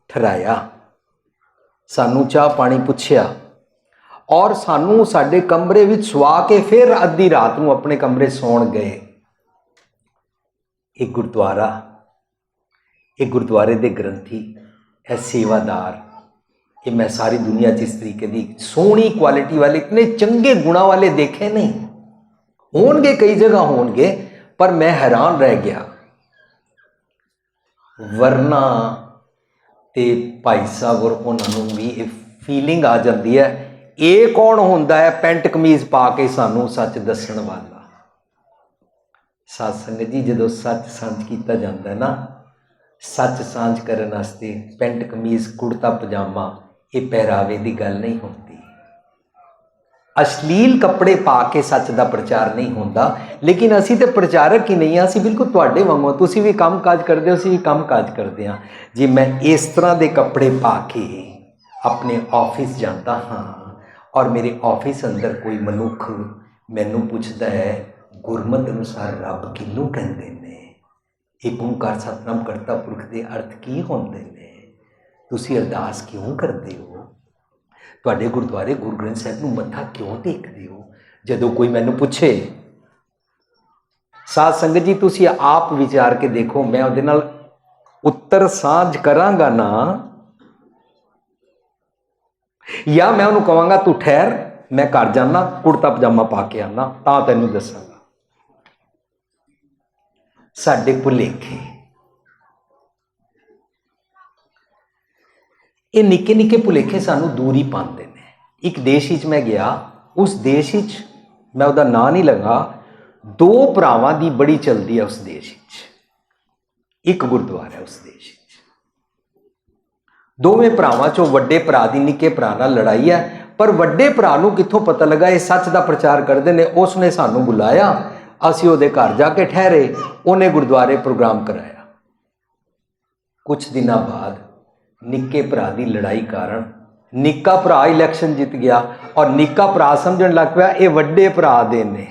ਠਹਿਰਾਇਆ, ਸਾਨੂੰ ਚਾਹ ਪਾਣੀ ਪੁੱਛਿਆ ਔਰ ਸਾਨੂੰ ਸਾਡੇ ਕਮਰੇ ਵਿੱਚ ਸੁਆ ਕੇ ਫਿਰ ਅੱਧੀ ਰਾਤ ਨੂੰ ਆਪਣੇ ਕਮਰੇ ਸੌਣ ਗਏ। ਇਹ ਗੁਰਦੁਆਰੇ ਦੇ ਗ੍ਰੰਥੀ, ਇਹ ਸੇਵਾਦਾਰ, ਇਹ ਮੈਂ ਸਾਰੀ ਦੁਨੀਆ 'ਚ ਇਸ ਤਰੀਕੇ ਦੀ ਸੋਹਣੀ ਕੁਆਲਿਟੀ ਵਾਲੇ, ਇਤਨੇ ਚੰਗੇ ਗੁਣਾਂ ਵਾਲੇ ਦੇਖੇ ਨਹੀਂ। ਹੋਣਗੇ ਕਈ ਜਗ੍ਹਾ ਹੋਣਗੇ, ਪਰ ਮੈਂ ਹੈਰਾਨ ਰਹਿ ਗਿਆ। ਵਰਨਾ ਤੇ ਭਾਈ ਸਾਹਿਬ ਔਰ ਉਹਨਾਂ ਨੂੰ ਵੀ ਇਹ ਫੀਲਿੰਗ ਆ ਜਾਂਦੀ ਹੈ, ਇਹ ਕੌਣ ਹੁੰਦਾ ਹੈ ਪੈਂਟ ਕਮੀਜ਼ ਪਾ ਕੇ ਸਾਨੂੰ ਸੱਚ ਦੱਸਣ ਵਾਲਾ। ਸਾਧ ਸੰਗਤ ਜੀ, ਜਦੋਂ ਸੱਚ ਸਾਂਝ ਕੀਤਾ ਜਾਂਦਾ ਹੈ ਨਾ, ਸੱਚ ਸਾਂਝ ਕਰਨ ਵਾਸਤੇ ਪੈਂਟ ਕਮੀਜ਼ ਕੁੜਤਾ ਪਜਾਮਾ ਇਹ ਪਹਿਰਾਵੇ ਦੀ ਗੱਲ ਨਹੀਂ ਹੁੰਦੀ। ਅਸ਼ਲੀਲ ਕੱਪੜੇ ਪਾ ਕੇ ਸੱਚ ਦਾ ਪ੍ਰਚਾਰ ਨਹੀਂ ਹੁੰਦਾ। ਲੇਕਿਨ ਅਸੀਂ ਤੇ ਪ੍ਰਚਾਰਕ ਹੀ ਨਹੀਂ ਹਾਂ, ਅਸੀਂ ਬਿਲਕੁਲ ਤੁਹਾਡੇ ਵਾਂਗੂ, ਤੁਸੀਂ ਵੀ ਕੰਮ ਕਾਜ ਕਰਦੇ ਹੋ, ਅਸੀਂ ਵੀ ਕੰਮ ਕਾਜ ਕਰਦੇ ਹਾਂ। ਜੇ ਮੈਂ ਇਸ ਤਰ੍ਹਾਂ ਦੇ ਕੱਪੜੇ ਪਾ ਕੇ ਆਪਣੇ ਆਫਿਸ ਜਾਂਦਾ ਹਾਂ ਔਰ ਮੇਰੇ ਆਫਿਸ ਅੰਦਰ ਕੋਈ ਮਨੁੱਖ ਮੈਨੂੰ ਪੁੱਛਦਾ ਹੈ ਗੁਰਮਤਿ ਅਨੁਸਾਰ ਰੱਬ ਕਿਹਨੂੰ ਕਹਿੰਦੇ ਨੇ, ਏਕ ਓਂਕਾਰ ਸਤਿਨਾਮ ਕਰਤਾ ਪੁਰਖ ਦੇ ਅਰਥ ਕੀ ਹੁੰਦੇ ਨੇ, ਤੁਸੀਂ ਅਰਦਾਸ ਕਿਉਂ ਕਰਦੇ ਹੋ, ਤੁਹਾਡੇ ਗੁਰਦੁਆਰੇ ਗੁਰੂ ਗ੍ਰੰਥ ਸਾਹਿਬ ਨੂੰ ਮੱਥਾ ਕਿਉਂ ਟੇਕਦੇ ਹੋ, ਜਦੋਂ ਕੋਈ ਮੈਨੂੰ ਪੁੱਛੇ, ਸਾਧ ਸੰਗਤ ਜੀ ਤੁਸੀਂ ਆਪ ਵਿਚਾਰ ਕੇ ਦੇਖੋ, ਮੈਂ ਉਹਦੇ ਨਾਲ ਉੱਤਰ ਸਾਂਝ ਕਰਾਂਗਾ ਨਾ, या मैं उन्होंने कहांगा तू ठहर, मैं घर जाना, कुर्ता पजामा पा के आना, तां तैनूं दसांगा। साडे भुलेखे ये निक्के निक्के भुलेखे सानू दूर ही पाते हैं। एक देश विच मैं गया, उस देश विच मैं उहदा नां नहीं लगा, दो भरावां दी बड़ी चलदी है उस देश विच। एक गुरुद्वारा है उस देश विच, दोवें भरावां चों वड्डे भरा दी निक्के भरा नाल लड़ाई है, पर वड्डे भरा नूं कित्थों पता लगा ये सच दा प्रचार करदे ने। उसने सानू बुलाया, असीं उहदे घर जाके ठहरे, उहने गुरुद्वारे प्रोग्राम कराया। कुछ दिनों बाद निक्के भरा की लड़ाई कारण निक्का भरा इलैक्शन जीत गया और निक्का भरा समझण लग पिया ये वड्डे भरा दे ने,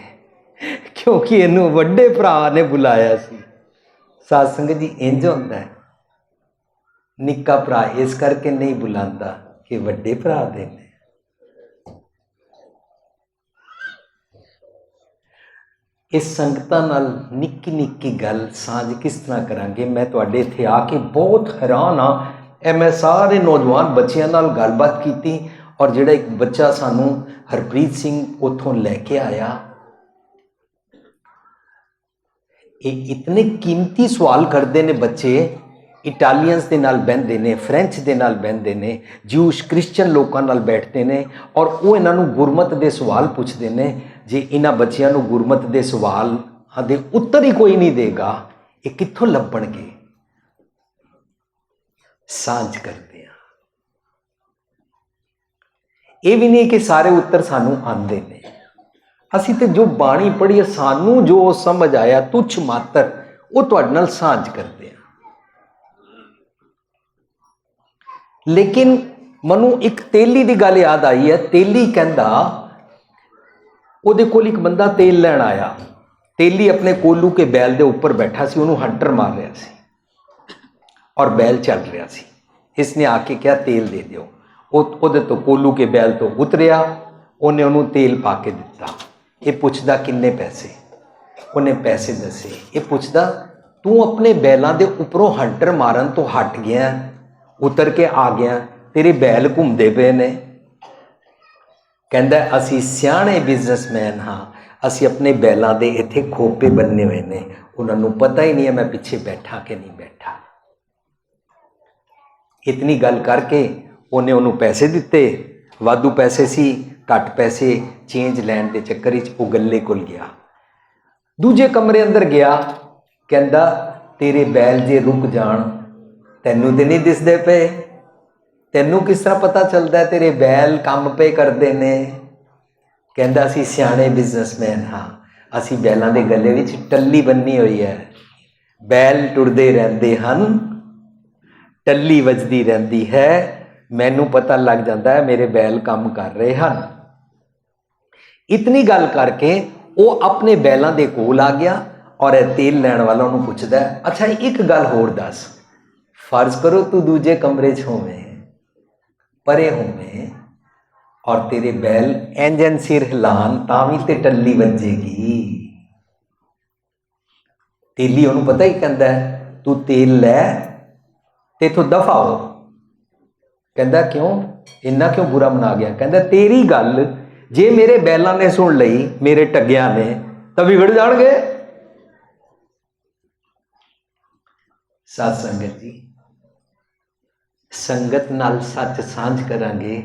क्योंकि इनू वड्डे भरा ने बुलाया सी। साध संगत जी इंज होंदा है, निक्का भरा इस करके नहीं बुलांदा कि वड्डे भरा दे ने। इस संगतां नाल निक्की निक्की गल साझ किस तरह करांगे। मैं तुहाडे इत्थे आके बहुत हैरान हाँ। मैं सारे नौजवान बच्चों नाल गलबात की और जिहड़ा एक बच्चा सानू हरप्रीत सिंह उथों लैके आया, ये इतने कीमती सवाल करते हैं बच्चे। इटालीयंस के नाल बहते हैं, फ्रेंच के नाल बहते हैं, ज्यूश क्रिश्चन लोगों नाल बैठते हैं और वो इन्हों गुरमत के सवाल पूछते हैं। जे इन्होंने बच्चों को गुरमत के सवाल दे उत्तर ही कोई नहीं देगा, ये कित्थों लभणगे। सांझ करते हैं, ये भी नहीं कि सारे उत्तर सानू आते हैं। असी तो जो बाणी पढ़ी है, सानू जो समझ आया तुच्छ मात्र, वो तुहाडे नाल सांझ करते हैं। लेकिन मनु एक तेली की गल याद आई है। तेली कहंदा उहदे कोल एक बंदा तेल लैण आया। तेली अपने कोलू के बैल के उपर बैठा सी, उन्होंने हंटर मार रहा सी और बैल चल रहा सी। इसने आके कहा तेल दे दिओ। उहदे तो कोलू के बैल तो उतरिया, उन्हें उन्होंने तेल पा के दिता। ये पुछदा किन्ने पैसे, उन्हें पैसे दसे। ये पुछदा तू अपने बैलों के उपरों हंटर मारन तो हट गया, उतर के आ गया, तेरे बैल घूमते पे ने। कहंदा असी सियाणे बिजनेसमैन हाँ, असी अपने बैलों के इत्थे खोपे बन्ने हुए ने, उन्होंने पता ही नहीं है मैं पिछे बैठा कि नहीं बैठा। इतनी गल करके उन्हें उन्होंने पैसे दिते, वाधू पैसे सी, घट पैसे चेंज लैन के चक्कर वो गल्ले कोल गया। दूजे कमरे अंदर गया, कहंदा तेरे बैल जे रुक जान, तैनू तो नहीं दिसदे पे, तैनू किस तरह पता चलता है तेरे बैल काम पे करते ने। कहंदा असी सियाणे बिजनेसमैन हाँ, असी बैलों के गले विच टल्ली बन्नी हुई है, बैल टुरदे रहंदे हन, टल्ली वजदी रहती है, मैनू पता लग जाता है मेरे बैल काम कर रहे हैं। इतनी गल करके वो अपने बैलों के कोल आ गया और तेल लैण वाला उन्होंने पूछता है, अच्छा एक गल होर दस, फर्ज करो तू दूजे कमरे च होवे, परे होवे और तेरे बैल इंजन सिर हिलान तां भी ते टल्ली वजेगी। तेली उन्होंने पता ही कहता है तू तेल लै ते इथों दफा हो। कहता क्यों, इन्ना क्यों बुरा मना गया। कहता तेरी गल जे मेरे बैलों ने सुन लई, मेरे टग्गिया ने, तो बिगड़ जाणगे। साध संगत जी, संगत नाल सच सांझ करांगे,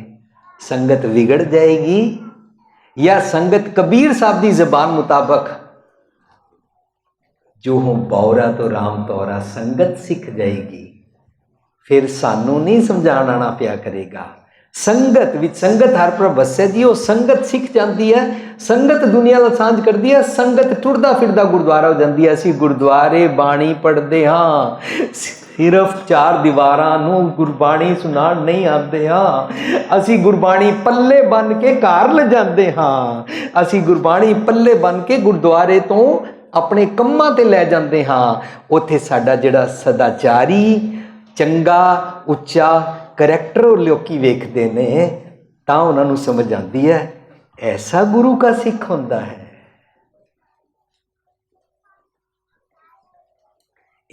संगत बिगड़ जाएगी या संगत कबीर साहब की जबान मुताबक जो हो बौरा तो राम तौरा, संगत सीख जाएगी। फिर सानू नहीं समझाना आना पिया करेगा। संगत विच संगत हर प्रभ वसै जी, वो संगत सीख जाती है, संगत दुनिया नाल सांझ करती है, संगत टुरदा फिरदा गुरुद्वारा हो जाती है। असीं गुरुद्वारे बाणी पढ़ते हाँ, सिर्फ चार दीवारां नूं गुरबाणी सुनाण नहीं आते हाँ। असीं गुरबाणी पल्ले बन के घर ले जाते हाँ, असीं गुरबाणी पल्ले बन के गुरुद्वारे तो अपने कम्मां ते लै जाते हाँ। उत्थे साडा जिहड़ा सदाचारी चंगा उच्चा करैक्टर लोग वेखते ने, तां उन्होंने समझ आती है ऐसा गुरु का सिख होंदा है।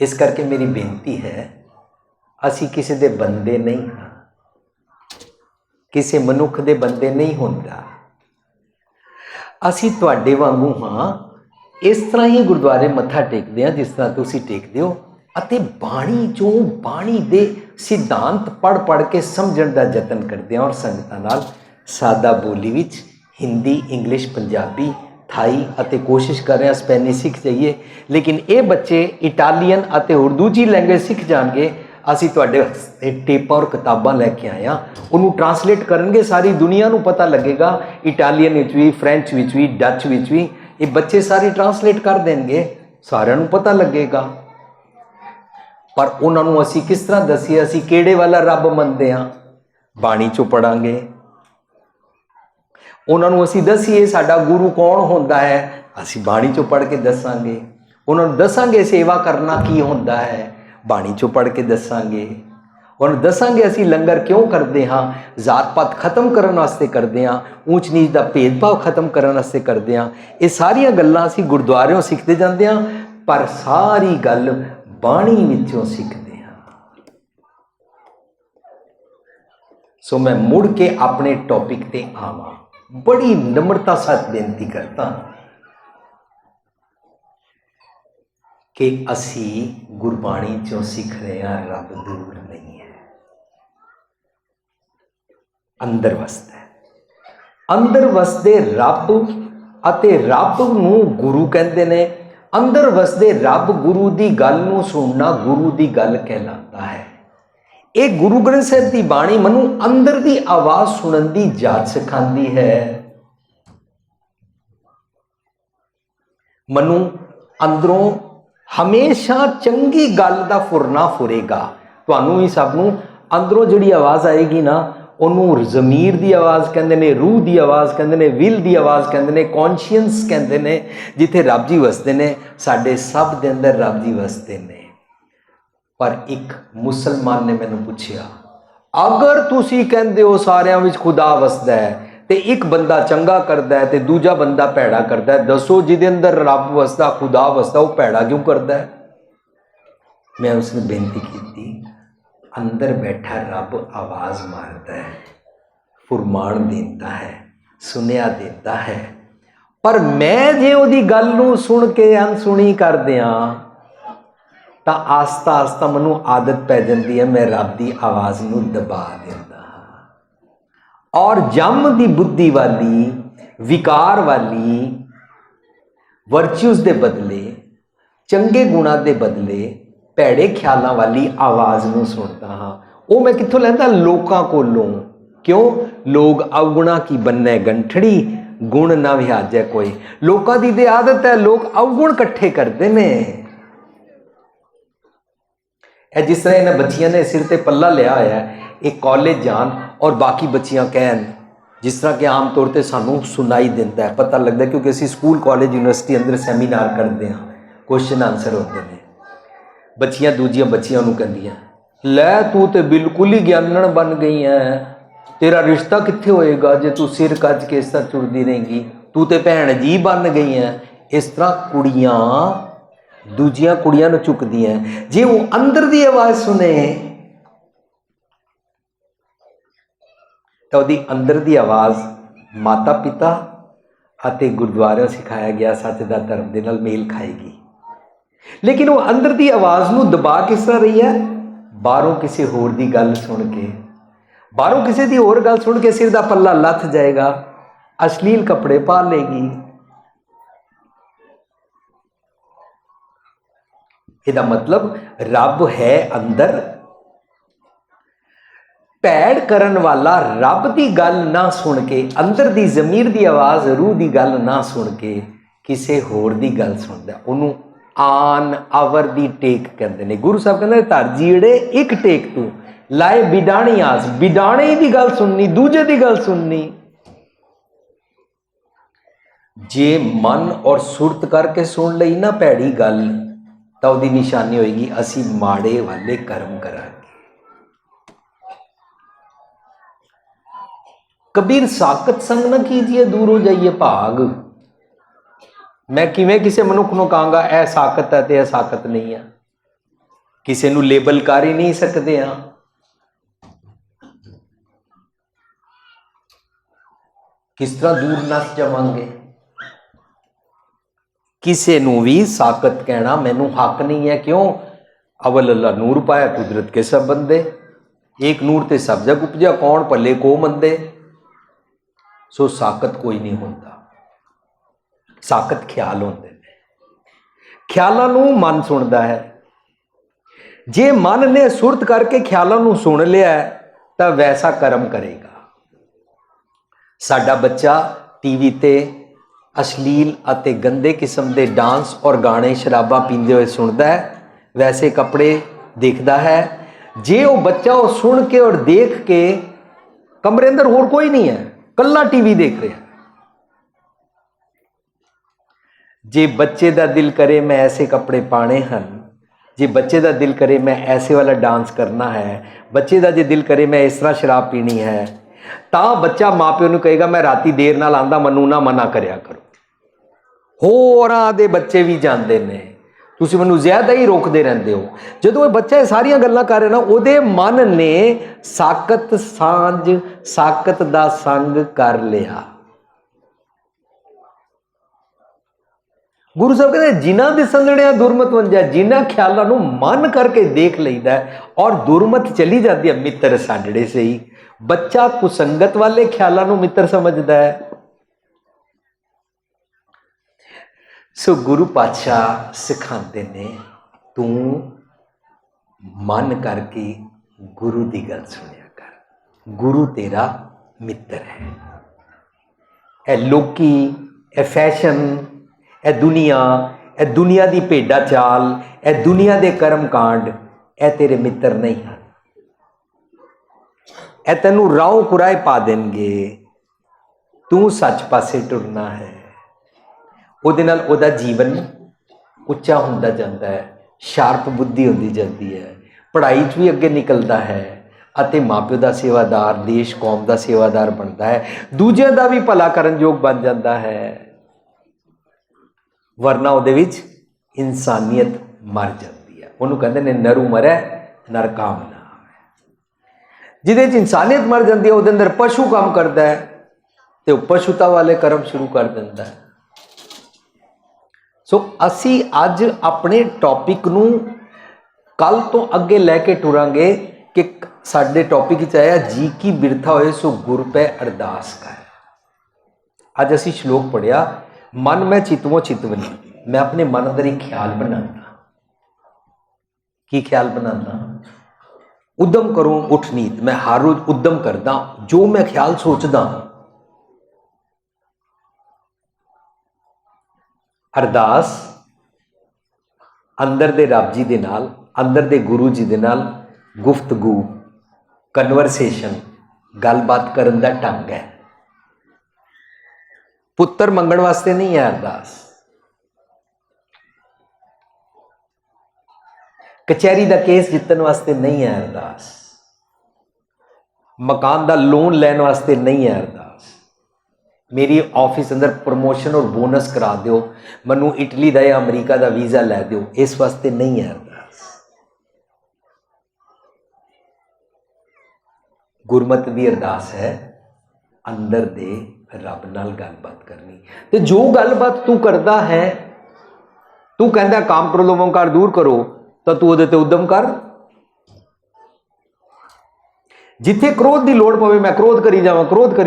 इस करके मेरी बेनती है, असी किसी दे बंदे नहीं हाँ, ਕਿਸੇ ਮਨੁੱਖ ਦੇ ਬੰਦੇ ਨਹੀਂ ਹੁੰਦਾ। ਅਸੀਂ ਤੁਹਾਡੇ ਵਾਂਗੂ ਹਾਂ। ਇਸ ਤਰ੍ਹਾਂ ਹੀ ਗੁਰਦੁਆਰੇ ਮੱਥਾ ਟੇਕਦੇ ਹਾਂ ਜਿਸ ਤਰ੍ਹਾਂ ਤੁਸੀਂ ਟੇਕਦੇ ਹੋ, ਅਤੇ ਬਾਣੀ ਚੋਂ ਬਾਣੀ ਦੇ ਸਿਧਾਂਤ ਪੜ੍ਹ ਕੇ ਸਮਝਣ ਦਾ ਯਤਨ ਕਰਦੇ ਹਾਂ, ਔਰ ਸੰਗਤਾਂ ਨਾਲ ਸਾਦਾ ਬੋਲੀ ਵਿੱਚ ਹਿੰਦੀ, ਇੰਗਲਿਸ਼, ਪੰਜਾਬੀ, ਥਾਈ ਅਤੇ ਕੋਸ਼ਿਸ਼ ਕਰ ਰਹੇ ਹਾਂ ਸਪੈਨਿਸ਼ ਸਿੱਖ ਜਾਈਏ। ਲੇਕਿਨ ਇਹ ਬੱਚੇ ਇਟਾਲੀਅਨ ਅਤੇ ਉਰਦੂ ਜੀ ਲੈਂਗੁਏਜ ਸਿੱਖ ਜਾਣਗੇ। ਅਸੀਂ ਤੁਹਾਡੇ ਵਾਸਤੇ ਟੇਪਾਂ ਔਰ ਕਿਤਾਬਾਂ ਲੈ ਕੇ ਆਏ ਹਾਂ, ਉਹਨੂੰ ਟਰਾਂਸਲੇਟ ਕਰਨਗੇ, ਸਾਰੀ ਦੁਨੀਆ ਨੂੰ ਪਤਾ ਲੱਗੇਗਾ। ਇਟਾਲੀਅਨ ਵਿੱਚ ਵੀ, ਫਰੈਂਚ ਵਿੱਚ ਵੀ, ਡੱਚ ਵਿੱਚ ਵੀ ਇਹ ਬੱਚੇ ਸਾਰੀ ਟਰਾਂਸਲੇਟ ਕਰ ਦੇਣਗੇ, ਸਾਰਿਆਂ ਨੂੰ ਪਤਾ ਲੱਗੇਗਾ। ਪਰ ਉਹਨਾਂ ਨੂੰ ਅਸੀਂ ਕਿਸ ਤਰ੍ਹਾਂ ਦੱਸੀਏ ਅਸੀਂ ਕਿਹੜੇ ਵਾਲਾ ਰੱਬ ਮੰਨਦੇ ਹਾਂ? ਬਾਣੀ ਚੋਂ ਪੜਾਂਗੇ। ਉਹਨਾਂ ਨੂੰ ਅਸੀਂ ਦੱਸੀਏ ਸਾਡਾ ਗੁਰੂ ਕੌਣ ਹੁੰਦਾ ਹੈ, ਅਸੀਂ ਬਾਣੀ ਚੋਂ ਪੜ੍ਹ ਕੇ ਦੱਸਾਂਗੇ। ਉਹਨਾਂ ਨੂੰ ਦੱਸਾਂਗੇ ਸੇਵਾ ਕਰਨਾ ਕੀ ਹੁੰਦਾ ਹੈ, ਬਾਣੀ ਚੋਂ ਪੜ੍ਹ ਕੇ ਦੱਸਾਂਗੇ। ਉਹਨਾਂ ਨੂੰ ਦੱਸਾਂਗੇ ਅਸੀਂ ਲੰਗਰ ਕਿਉਂ ਕਰਦੇ ਹਾਂ, ਜ਼ਾਤ ਪਾਤ ਖਤਮ ਕਰਨ ਵਾਸਤੇ ਕਰਦੇ ਹਾਂ, ਊਚ ਨੀਚ ਦਾ ਭੇਦਭਾਵ ਖਤਮ ਕਰਨ ਵਾਸਤੇ ਕਰਦੇ ਹਾਂ। ਇਹ ਸਾਰੀਆਂ ਗੱਲਾਂ ਅਸੀਂ ਗੁਰਦੁਆਰਿਓਂ ਸਿੱਖਦੇ ਜਾਂਦੇ ਹਾਂ, ਪਰ ਸਾਰੀ ਗੱਲ ਬਾਣੀ ਵਿੱਚੋਂ ਸਿੱਖਦੇ ਹਾਂ। ਸੋ ਮੈਂ ਮੁੜ ਕੇ ਆਪਣੇ ਟੌਪਿਕ ਤੇ ਆਵਾਂ। ਬੜੀ ਨਮਰਤਾ ਸਾਥ ਬੇਨਤੀ ਕਰਦਾ ਕਿ ਅਸੀਂ ਗੁਰਬਾਣੀ ਚੋਂ ਸਿੱਖ ਰਹੇ ਹਾਂ, ਰੱਬ ਦੂਰ ਨਹੀਂ ਹੈ, ਅੰਦਰ ਵਸਦਾ ਹੈ। ਅੰਦਰ ਵਸਦੇ ਰੱਬ ਅਤੇ ਰੱਬ ਨੂੰ ਗੁਰੂ ਕਹਿੰਦੇ ਨੇ। ਅੰਦਰ ਵਸਦੇ ਰੱਬ ਗੁਰੂ ਦੀ ਗੱਲ ਨੂੰ ਸੁਣਨਾ ਗੁਰੂ ਦੀ ਗੱਲ ਕਹਿਲਾਤਾ ਹੈ। ਇਹ ਗੁਰੂ ਗ੍ਰੰਥ ਸਾਹਿਬ ਦੀ ਬਾਣੀ ਮੈਨੂੰ ਅੰਦਰ ਦੀ ਆਵਾਜ਼ ਸੁਣਨ ਦੀ ਜਾਚ ਸਿਖਾਉਂਦੀ ਹੈ। ਮੈਨੂੰ ਅੰਦਰੋਂ ਹਮੇਸ਼ਾ ਚੰਗੀ ਗੱਲ ਦਾ ਫੁਰਨਾ ਫੁਰੇਗਾ। ਤੁਹਾਨੂੰ ਵੀ ਸਭ ਨੂੰ ਅੰਦਰੋਂ ਜਿਹੜੀ ਆਵਾਜ਼ ਆਏਗੀ ਨਾ, ਉਹਨੂੰ ਜ਼ਮੀਰ ਦੀ ਆਵਾਜ਼ ਕਹਿੰਦੇ ਨੇ, ਰੂਹ ਦੀ ਆਵਾਜ਼ ਕਹਿੰਦੇ ਨੇ, ਵਿਲ ਦੀ ਆਵਾਜ਼ ਕਹਿੰਦੇ ਨੇ, ਕੌਨਸ਼ੀਅੰਸ ਕਹਿੰਦੇ ਨੇ, ਜਿੱਥੇ ਰੱਬ ਜੀ ਵਸਦੇ ਨੇ। ਸਾਡੇ ਸਭ ਦੇ ਅੰਦਰ ਰੱਬ ਜੀ ਵਸਦੇ ਨੇ। ਪਰ ਇੱਕ ਮੁਸਲਮਾਨ ਨੇ ਮੈਨੂੰ ਪੁੱਛਿਆ, ਅਗਰ ਤੁਸੀਂ ਕਹਿੰਦੇ ਹੋ ਸਾਰਿਆਂ ਵਿੱਚ ਖੁਦਾ ਵਸਦਾ ਹੈ ਤੇ ਇੱਕ ਬੰਦਾ ਚੰਗਾ ਕਰਦਾ ਹੈ ਤੇ ਦੂਜਾ ਬੰਦਾ ਭੈੜਾ ਕਰਦਾ ਹੈ, ਦੱਸੋ ਜਿਹਦੇ ਅੰਦਰ ਰੱਬ ਵਸਦਾ, ਖੁਦਾ ਵਸਦਾ, ਉਹ ਭੈੜਾ ਕਿਉਂ ਕਰਦਾ ਹੈ? ਮੈਂ ਉਸਨੂੰ ਬੇਨਤੀ ਕੀਤੀ, ਅੰਦਰ ਬੈਠਾ ਰੱਬ ਆਵਾਜ਼ ਮਾਰਦਾ ਹੈ, ਫੁਰਮਾਨ ਦਿੰਦਾ ਹੈ, ਸੁਨੇਹਾ ਦਿੰਦਾ ਹੈ। ਪਰ ਮੈਂ ਜੇ ਉਹਦੀ ਗੱਲ ਨੂੰ ਸੁਣ ਕੇ ਅਣਸੁਣੀ ਕਰ ਦਿਆਂ ਤਾਂ ਆਸਤਾ ਆਸਤਾ ਮੈਨੂੰ ਆਦਤ ਪੈ ਜਾਂਦੀ ਹੈ, ਮੈਂ ਰੱਬ ਦੀ ਆਵਾਜ਼ ਨੂੰ ਦਬਾ ਦਿੰਦਾ ਹਾਂ। ਔਰ ਜੰਮ ਦੀ ਬੁੱਧੀ ਵਾਲੀ, ਵਿਕਾਰ ਵਾਲੀ, ਵਰਚੂਸ ਦੇ ਬਦਲੇ, ਚੰਗੇ ਗੁਣਾਂ ਦੇ ਬਦਲੇ ਭੈੜੇ ਖਿਆਲਾਂ ਵਾਲੀ ਆਵਾਜ਼ ਨੂੰ ਸੁਣਦਾ ਹਾਂ। ਉਹ ਮੈਂ ਕਿੱਥੋਂ ਲੈਂਦਾ? ਲੋਕਾਂ ਕੋਲੋਂ। ਕਿਉਂ? ਲੋਕ ਅਵਗੁਣਾ ਕੀ ਬੰਨੈ ਗੰਠੜੀ, ਗੁਣ ਨਾ ਵਿਹਾਜੈ ਕੋਈ। ਲੋਕਾਂ ਦੀ ਤੇ ਆਦਤ ਹੈ, ਲੋਕ ਅਵਗੁਣ ਇਕੱਠੇ ਕਰਦੇ ਨੇ। ਇਹ ਜਿਸ ਤਰ੍ਹਾਂ ਇਹਨਾਂ ਬੱਚੀਆਂ ਨੇ ਸਿਰ ਤੇ ਪੱਲਾ ਲਿਆ ਹੋਇਆ, ਇਹ ਕਾਲਜ ਜਾਣ ਔਰ ਬਾਕੀ ਬੱਚੀਆਂ ਕਹਿਣ, ਜਿਸ ਤਰ੍ਹਾਂ ਕਿ ਆਮ ਤੌਰ ਤੇ ਸਾਨੂੰ ਸੁਣਾਈ ਦਿੰਦਾ ਹੈ, ਪਤਾ ਲੱਗਦਾ, ਕਿਉਂਕਿ ਅਸੀਂ ਸਕੂਲ, ਕਾਲਜ, ਯੂਨੀਵਰਸਿਟੀ ਅੰਦਰ ਸੈਮੀਨਾਰ ਕਰਦੇ ਹਾਂ, ਕੁਐਸਚਨ ਆਨਸਰ ਹੁੰਦੇ ਨੇ। ਬੱਚੀਆਂ ਦੂਜੀਆਂ ਬੱਚੀਆਂ ਨੂੰ ਕਹਿੰਦੀਆਂ, ਲੈ ਤੂੰ ਤੇ ਬਿਲਕੁਲ ਹੀ ਗਿਆਨਣ ਬਣ ਗਈ ਹੈ, ਤੇਰਾ ਰਿਸ਼ਤਾ ਕਿੱਥੇ ਹੋਏਗਾ ਜੇ ਤੂੰ ਸਿਰ ਕੱਜ ਕੇ ਇਸ ਤਰ੍ਹਾਂ ਤੁਰਦੀ ਰਹੇਂਗੀ, ਤੂੰ ਤੇ ਭੈਣ ਜੀ ਬਣ ਗਈ ਹੈ। ਇਸ ਤਰ੍ਹਾਂ ਕੁੜੀਆਂ ਦੂਜੀਆਂ ਕੁੜੀਆਂ ਨੂੰ ਚੁੱਕਦੀਆਂ। ਜੇ ਉਹ ਅੰਦਰ ਦੀ ਆਵਾਜ਼ ਸੁਣੇ ਤਾਂ ਉਹਦੀ ਅੰਦਰ ਦੀ ਆਵਾਜ਼ ਮਾਤਾ ਪਿਤਾ ਅਤੇ ਗੁਰਦੁਆਰਿਓਂ ਸਿਖਾਇਆ ਗਿਆ ਸੱਚ ਦਾ ਧਰਮ ਦੇ ਨਾਲ ਮੇਲ ਖਾਏਗੀ। ਲੇਕਿਨ ਉਹ ਅੰਦਰ ਦੀ ਆਵਾਜ਼ ਨੂੰ ਦਬਾ ਕਿਸ ਤਰ੍ਹਾਂ ਰਹੀ ਹੈ? ਬਾਹਰੋਂ ਕਿਸੇ ਹੋਰ ਦੀ ਗੱਲ ਸੁਣ ਕੇ, ਬਾਹਰੋਂ ਕਿਸੇ ਦੀ ਹੋਰ ਗੱਲ ਸੁਣ ਕੇ ਸਿਰ ਦਾ ਪੱਲਾ ਲੱਥ ਜਾਏਗਾ, ਅਸ਼ਲੀਲ ਕੱਪੜੇ ਪਾ ਲੇਗੀ। ਇਹਦਾ ਮਤਲਬ ਰੱਬ ਹੈ ਅੰਦਰ। ਭੈੜ ਕਰਨ ਵਾਲਾ ਰੱਬ ਦੀ ਗੱਲ ਨਾ ਸੁਣ ਕੇ, ਅੰਦਰ ਦੀ ਜ਼ਮੀਰ ਦੀ ਆਵਾਜ਼, ਰੂਹ ਦੀ ਗੱਲ ਨਾ ਸੁਣ ਕੇ ਕਿਸੇ ਹੋਰ ਦੀ ਗੱਲ ਸੁਣਦਾ, ਉਹਨੂੰ ਆਨ ਅਵਰ ਦੀ ਟੇਕ ਕਹਿੰਦੇ ਨੇ। ਗੁਰੂ ਸਾਹਿਬ ਕਹਿੰਦੇ ਧਰ ਜੀੜੇ ਇੱਕ ਟੇਕ ਤੂੰ ਲਾਏ ਬਿਡਾਣੀ ਆਸ। ਬਿਡਾਣੇ ਦੀ ਗੱਲ ਸੁਣਨੀ, ਦੂਜੇ ਦੀ ਗੱਲ ਸੁਣਨੀ। ਜੇ ਮਨ ਔਰ ਸੁਰਤ ਕਰਕੇ ਸੁਣ ਲਈ ਨਾ ਭੈੜੀ ਗੱਲ, ਤਾਂ ਉਹਦੀ ਨਿਸ਼ਾਨੀ ਹੋਏਗੀ ਅਸੀਂ ਮਾੜੇ ਵਾਲੇ ਕਰਮ ਕਰਾਂਗੇ। ਕਬੀਰ ਸਾਕਤ ਸੰਗ ਨਾ ਕੀਜੀਏ, ਦੂਰ ਹੋ ਜਾਈਏ ਭਾਗ। ਮੈਂ ਕਿਵੇਂ ਕਿਸੇ ਮਨੁੱਖ ਨੂੰ ਕਹਾਂਗਾ ਇਹ ਸਾਕਤ ਹੈ ਤੇ ਇਹ ਸਾਕਤ ਨਹੀਂ ਹੈ? ਕਿਸੇ ਨੂੰ ਲੇਬਲ ਕਰ ਹੀ ਨਹੀਂ ਸਕਦੇ ਹਾਂ। किस तरह दूर नस जावांगे। किसी नू भी साकत कहना मैनू हक नहीं है। क्यों? अवल अल्लाह नूर पाया कुदरत के सब बंदे, एक नूर ते सब जग उपजा, कौन भले को मंदे। सो साकत कोई नहीं होता, साकत ख्याल होंदे ने। ख्यालों नू मन सुनता है। जे मन ने सुरत करके ख्यालों नू सुन लिया है तो वैसा कर्म करेगा। साडा बच्चा टीवी ते अश्लील अते गंदे किस्म के डांस और गाने शराबा पींदे हुए सुनता है, वैसे कपड़े देखता है। जे वो बच्चा वो सुन के और देख के कमरे अंदर होर कोई नहीं है, कल्ला टीवी देख रहा है। जे बच्चे का दिल करे मैं ऐसे कपड़े पाने हैं, जे बच्चे का दिल करे मैं ऐसे वाला डांस करना है, बच्चे का जे दिल करे मैं इस तरह शराब पीनी है, तो बच्चा माँ प्यो नूं कहेगा मैं राती देर नाल आंदा, मनु ना मना करया करो। होरां दे बच्चे भी जांदे ने, तुसीं मैनूं ज़्यादा ही रोकदे रहिंदे हो। जदों ये बच्चा ये सारियां गल्लां कर रहा ना, उहदे मन ने साकत सांझ साकत दा संग कर लिया। गुरु साहब कहते जिन्हां दे संगड़िया दुरमत वंजा, जिन्हां ख्यालों नूं मन करके देख लईदा है और दुरमत चली जाती है। मित्र साडड़े से ही बच्चा कुसंगत वाले ख्यालों नूं मित्र समझदा है। सो गुरु पातशाह सिखाते ने तू मन करके गुरु की गल सुनिया कर, गुरु तेरा मित्र है। ए लोकी, ए फैशन, ए दुनिया की भेडा चाल, ए दुनिया के कर्म कांड, ए तेरे मित्र नहीं हैं। ए तेनू राह कुराए पा देंगे। तू सच पासे टुरना है। ਉਹਦੇ ਨਾਲ ਉਹਦਾ ਜੀਵਨ ਉੱਚਾ ਹੁੰਦਾ ਜਾਂਦਾ ਹੈ, ਸ਼ਾਰਪ ਬੁੱਧੀ ਹੁੰਦੀ ਜਾਂਦੀ ਹੈ, ਪੜ੍ਹਾਈ 'ਚ ਵੀ ਅੱਗੇ ਨਿਕਲਦਾ ਹੈ ਅਤੇ ਮਾਪਿਓ ਦਾ ਸੇਵਾਦਾਰ, ਦੇਸ਼ ਕੌਮ ਦਾ ਸੇਵਾਦਾਰ ਬਣਦਾ ਹੈ, ਦੂਜਿਆਂ ਦਾ ਵੀ ਭਲਾ ਕਰਨ ਯੋਗ ਬਣ ਜਾਂਦਾ ਹੈ। ਵਰਨਾ ਉਹਦੇ ਵਿੱਚ ਇਨਸਾਨੀਅਤ ਮਰ ਜਾਂਦੀ ਹੈ। ਉਹਨੂੰ ਕਹਿੰਦੇ ਨੇ ਨਰੂ ਮਰੈ ਨਰ ਕਾਮ ਨਾ ਆਵੇ। ਜਿਹਦੇ 'ਚ ਇਨਸਾਨੀਅਤ ਮਰ ਜਾਂਦੀ ਹੈ ਉਹਦੇ ਅੰਦਰ ਪਸ਼ੂ ਕੰਮ ਕਰਦਾ ਹੈ ਤੇ ਉਹ ਪਸ਼ੂਤਾ ਵਾਲੇ ਕਰਮ ਸ਼ੁਰੂ ਕਰ ਦਿੰਦਾ ਹੈ। सो असी अज अपने टॉपिक नू कल तो अगे लैके टुरांगे कि साडे टॉपिक आया जी की बिरथा होए सो गुर पै अरदास कर। अज असी श्लोक पढ़िया मन मैं चितवो चितवनी। मैं अपने मन अंदर एक ख्याल बनाता। की ख्याल बनाता? उद्यम करूं उठनीत। मैं हर रोज उद्यम करदा, जो मैं ख्याल सोचदा अरदास अंदर दे रब जी दे नाल, अंदर दे गुरु जी दे नाल गुफ्तगू, कन्वरसेशन, गलबात करन दा ढंग है। पुत्र मंगण वास्ते नहीं है अरदास, कचहरी दा केस जितन वास्ते नहीं है अरदास, मकान दा लोन लैन वास्ते नहीं है अरदास। मेरी ऑफिस अंदर प्रमोशन और बोनस करा दो, मनु इटली का या अमरीका का वीज़ा लै दो, इस वास्ते नहीं है अरदास। गुरमत की अरदास है अंदर दे रब नाल गलबात करनी। तो जो गलबात तू करता है, तू कहता काम करो लोगों का दूर करो, तो तू उहदे ते उद्यम कर। जिथे क्रोध की लोड़ पवे मैं क्रोध करी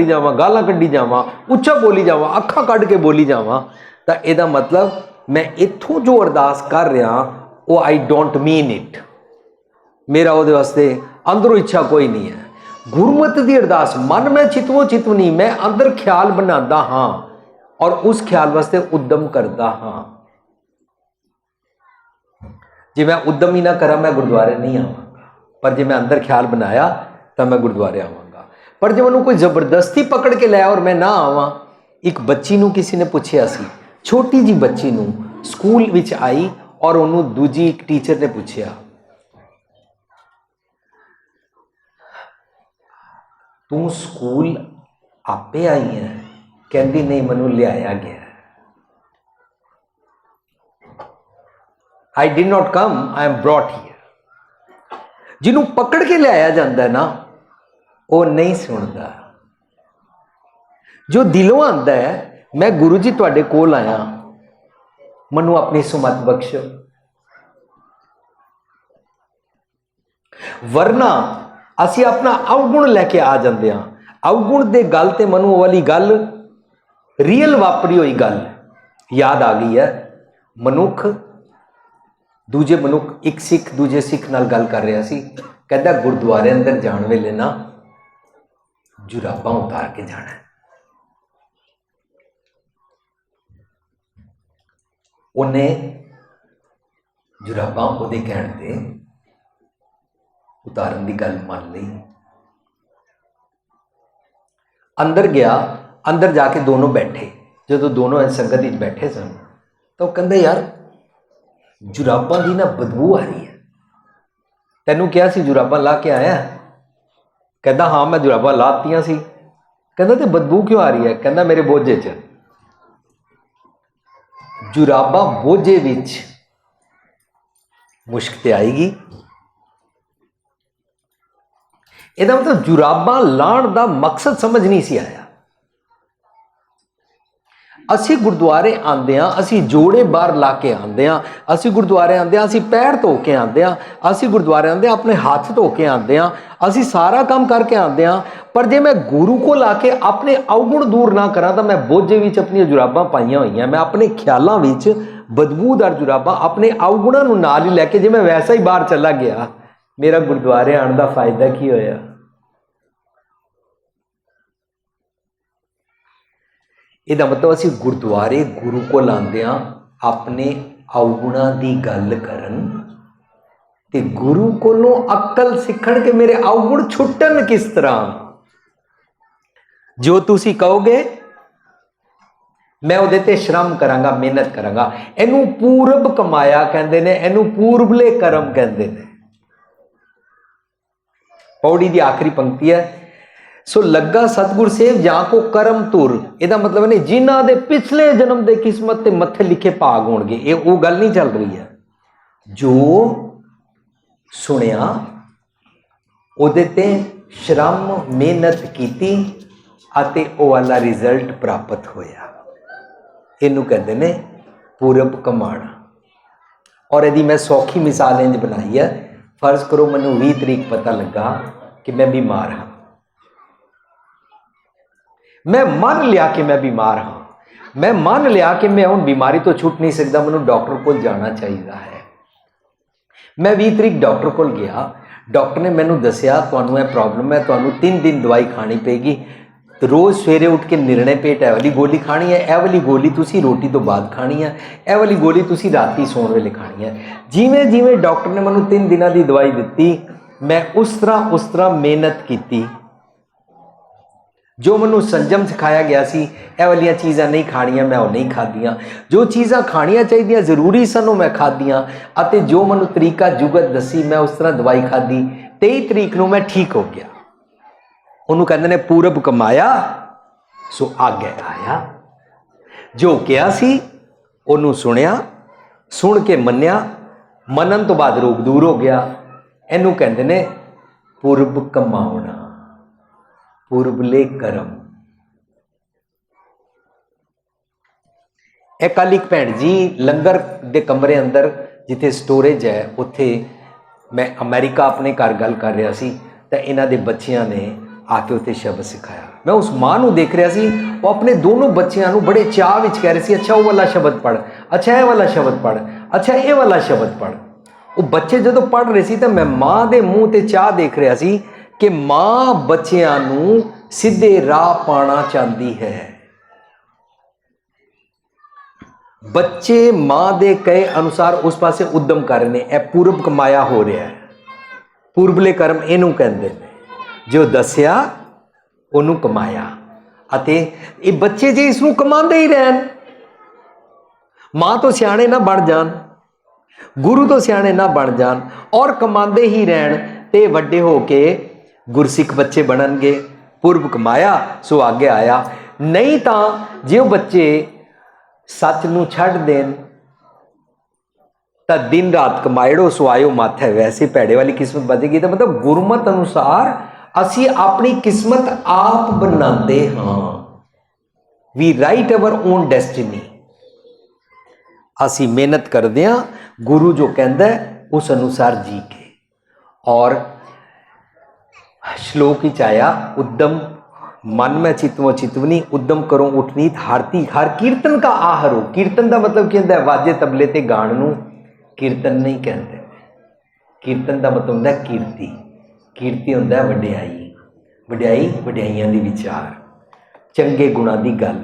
जावां, गालां कड्डी जावां, उच्चा बोली जावां, अखा कढ़ के बोली जावां, तो यदा मतलब मैं इत्थों जो अरदास कर रहा वो आई डोंट मीन इट। मेरा वो वास्ते अंदरों इच्छा कोई नहीं है। गुरमत की अरदास मन में चितवो चितवनी, मैं अंदर ख्याल बनाता हाँ और उस ख्याल वास्ते उद्यम करता हाँ। जे मैं उद्यम ही ना करा मैं गुरुद्वारे नहीं आवांगा, पर जे मैं अंदर ख्याल बनाया तो मैं गुरुद्वारे आवांगा। पर जब मैनूं कोई जबरदस्ती पकड़ के लाया और मैं ना आवां। एक बच्ची नूं किसी ने पूछया सी, छोटी जी बच्ची नूं स्कूल विच आई और उन्होंने दूजी एक टीचर ने पूछया तू स्कूल आपे आई है? कहती नहीं, मैनू लियाया गया। I did not come, I am brought here. जिन्हों पकड़ के लियाया जाता है ना वो नहीं सुनता। जो दिलों आंदा है, मैं गुरु जी तुहाडे कोल आया, मनु अपनी सुमत बख्शो। वरना असी अपना अवगुण लैके आ जाते हैं। अवगुण दे गल ते मनु वाली गल रियल वापरी हुई गल याद आ गई है। मनुख दूजे मनुख, एक सिख दूजे सिख नाल गल कर रहा सी, कहता गुरुद्वारे अंदर जाण वेले ना जुराबां उतार के जाना है। उन्हें जुराबां उहदे कहण ते उतारन की गल मान ली। अंदर गया, अंदर जाके दोनों बैठे, जो दोनों संगत विच बैठे सन तो कहंदे यार जुराबां की ना बदबू आ रही है, तैनू क्या सी जुराबां ला के आया? कहता हाँ मैं जुराबां लातियां सी। कहता ते बदबू क्यों आ रही है? कहता मेरे बोझे च जुराबां बोझे विच मुश्क ते आएगी। ਇਹਦਾ मतलब जुराबां लाण दा मकसद समझ नहीं सी आया। असी गुरुद्वारे आंदे हां, असी जोड़े बाहर ला के आंदे हां, असी गुरुद्वारे आंदे हां, असी पैर धो के आंदे हां, असी गुरुद्वारे आंदे हां, अपने हाथ धो के आंदे हां, असी सारा काम करके आंदे हां। पर जे मैं गुरु को लाके अपने अवगुण दूर ना करा तो मैं बोझे विच अपनी जुराबां पाईयां होईयां, मैं अपने ख्यालों विच बदबूदार जुराबां अपने अवगुणां नूं नाल ही लैके जे मैं वैसा ही बाहर चला गया, मेरा गुरुद्वारे आने का फायदा की होया? ਇਹਦਾ मतलब ਅਸੀਂ गुरुद्वारे गुरु को लाते हैं अपने अवगुणा की गल करन ते गुरु कोलों अकल सीखण के मेरे अवगुण छुट्टन किस तरह। जो तुसी कहोगे मैं उहदे ते श्रम करांगा, मेहनत करांगा। इनू पूरब कमाया कहंदे ने, इनू पूरबले करम कहंदे ने। पौड़ी की आखिरी पंक्ति है, सो लगा सतगुर सेव जां को करम तुर। ਇਹਦਾ मतलब है जिन्हां दे पिछले जन्म दे किस्मत ते मत्थे लिखे भाग होणगे। ये वो गल नहीं चल रही है। जो सुनिया ਉਹਦੇ ते श्रम मेहनत कीती ਅਤੇ ਉਹ वाला रिजल्ट प्राप्त होया, ਇਹਨੂੰ कहते ने पूरब कमाना। और यदि मैं सौखी मिसाल इंज बनाई है, फर्ज करो मैनू 20 तरीक पता लगा कि मैं बीमार हाँ, मैं मान लिया कि मैं बीमार हाँ, मैं मान लिया कि मैं हुण बीमारी तो छुट नहीं सकता, मैनू डॉक्टर को जाना चाहिए है। मैं 20 तरीक डॉक्टर को गया, डॉक्टर ने मैनू दसिया तुहानू यह प्रॉब्लम है, तुहानू 3 दिन दवाई खानी पेगी, तो रोज़ सवेरे उठ के निर्णय पेट ए वाली गोली खानी है, ए वाली गोली तुसी रोटी तो बाद खानी है, ए वाली गोली तुसी राती सौण वेले खानी है। जिवें जिवें डॉक्टर ने मैनू 3 दिनों की दवाई दी, मैं उस तरह मेहनत की। जो मैनू संजम सिखाया गया सी, ए वालियां चीज़ां नहीं खानियां, मैं वो नहीं खादियां। जो चीज़ां खानियां चाहिए जरूरी सन वो मैं खादियां, अते जो मैनू तरीका जुगत दसी मैं उस तरह दवाई खादी। 23 तरीक नूं मैं ठीक हो गया। उन्होंने कहते ने पूरब कमाया सो आगे आया। जो कहा सी उन्होंने सुनिया, सुन के मन्या, मनन तो बाद रोग दूर हो गया। इनू कहते ने पूरब कमाउणा, पूरबले करम। एक कल एक भैन जी लंगर के कमरे अंदर जिथे स्टोरेज है उत्थे मैं अमेरिका अपने घर गल कर रहा सी, तो इन्हां दे बच्चियां ने आके उत्थे शब्द सिखाया। मैं उस माँ नूं देख रहा सी, वो अपने दोनों बच्चियां नूं बड़े चाह विच कह रहे सी, अच्छा वो वाला शब्द पढ़, अच्छा ये वाला शब्द पढ़, अच्छा ये वाला शब्द पढ़। वो बच्चे जो पढ़ रहे सी तो मैं माँ के मूँह ते चाह देख रहा सी कि माँ बच्चियां नूं सीधे राह पाना चाहती है। बच्चे माँ दे कहे अनुसार उस पासे उद्यम कर रहे हैं। यह पूरब कमाया हो रहा है, पूरबले कर्म इनू कहते हैं। जो दसिया उन्हों कमाया, अते ये बच्चे जे इसनू कमाते ही रहन, माँ तो सियाणे ना बन जान, गुरु तो सियाणे ना बन जान और कमाते ही रहन, ते वड्डे होके गुरसिख बच्चे बननगे। पूर्व कमाया सो आगे आया। नहीं तो जो बच्चे सच नूं छड्ड देन तो दिन रात कमाएड़ो सो आयो माथे, वैसे भैड़े वाली किस्मत बचेगी। तो मतलब गुरमत अनुसार असी अपनी किस्मत आप बनाते हाँ। ਵੀ ਰਾਈਟ ਅਵਰ ਓਨ ਡੈਸਟੀਨੀ। ਅਸੀਂ ਮਿਹਨਤ ਕਰਦੇ ਹਾਂ, ਗੁਰੂ ਜੋ ਕਹਿੰਦਾ ਉਸ ਅਨੁਸਾਰ ਜੀ ਕੇ। ਔਰ ਸ਼ਲੋਕ ਵਿੱਚ ਆਇਆ उद्यम मन में चितवो चितवनी उद्यम करो उठनीत हारती हर कीर्तन का आहरो। कीर्तन का मतलब क्या होता है? वाजे तबले ते गाण नूं कीर्तन नहीं कहते। कीर्तन का मतलब होता है कीर्ति। कीर्ति होता है वडियाई, वडियाई वडियाइयां दी विचार, चंगे गुणां दी गल,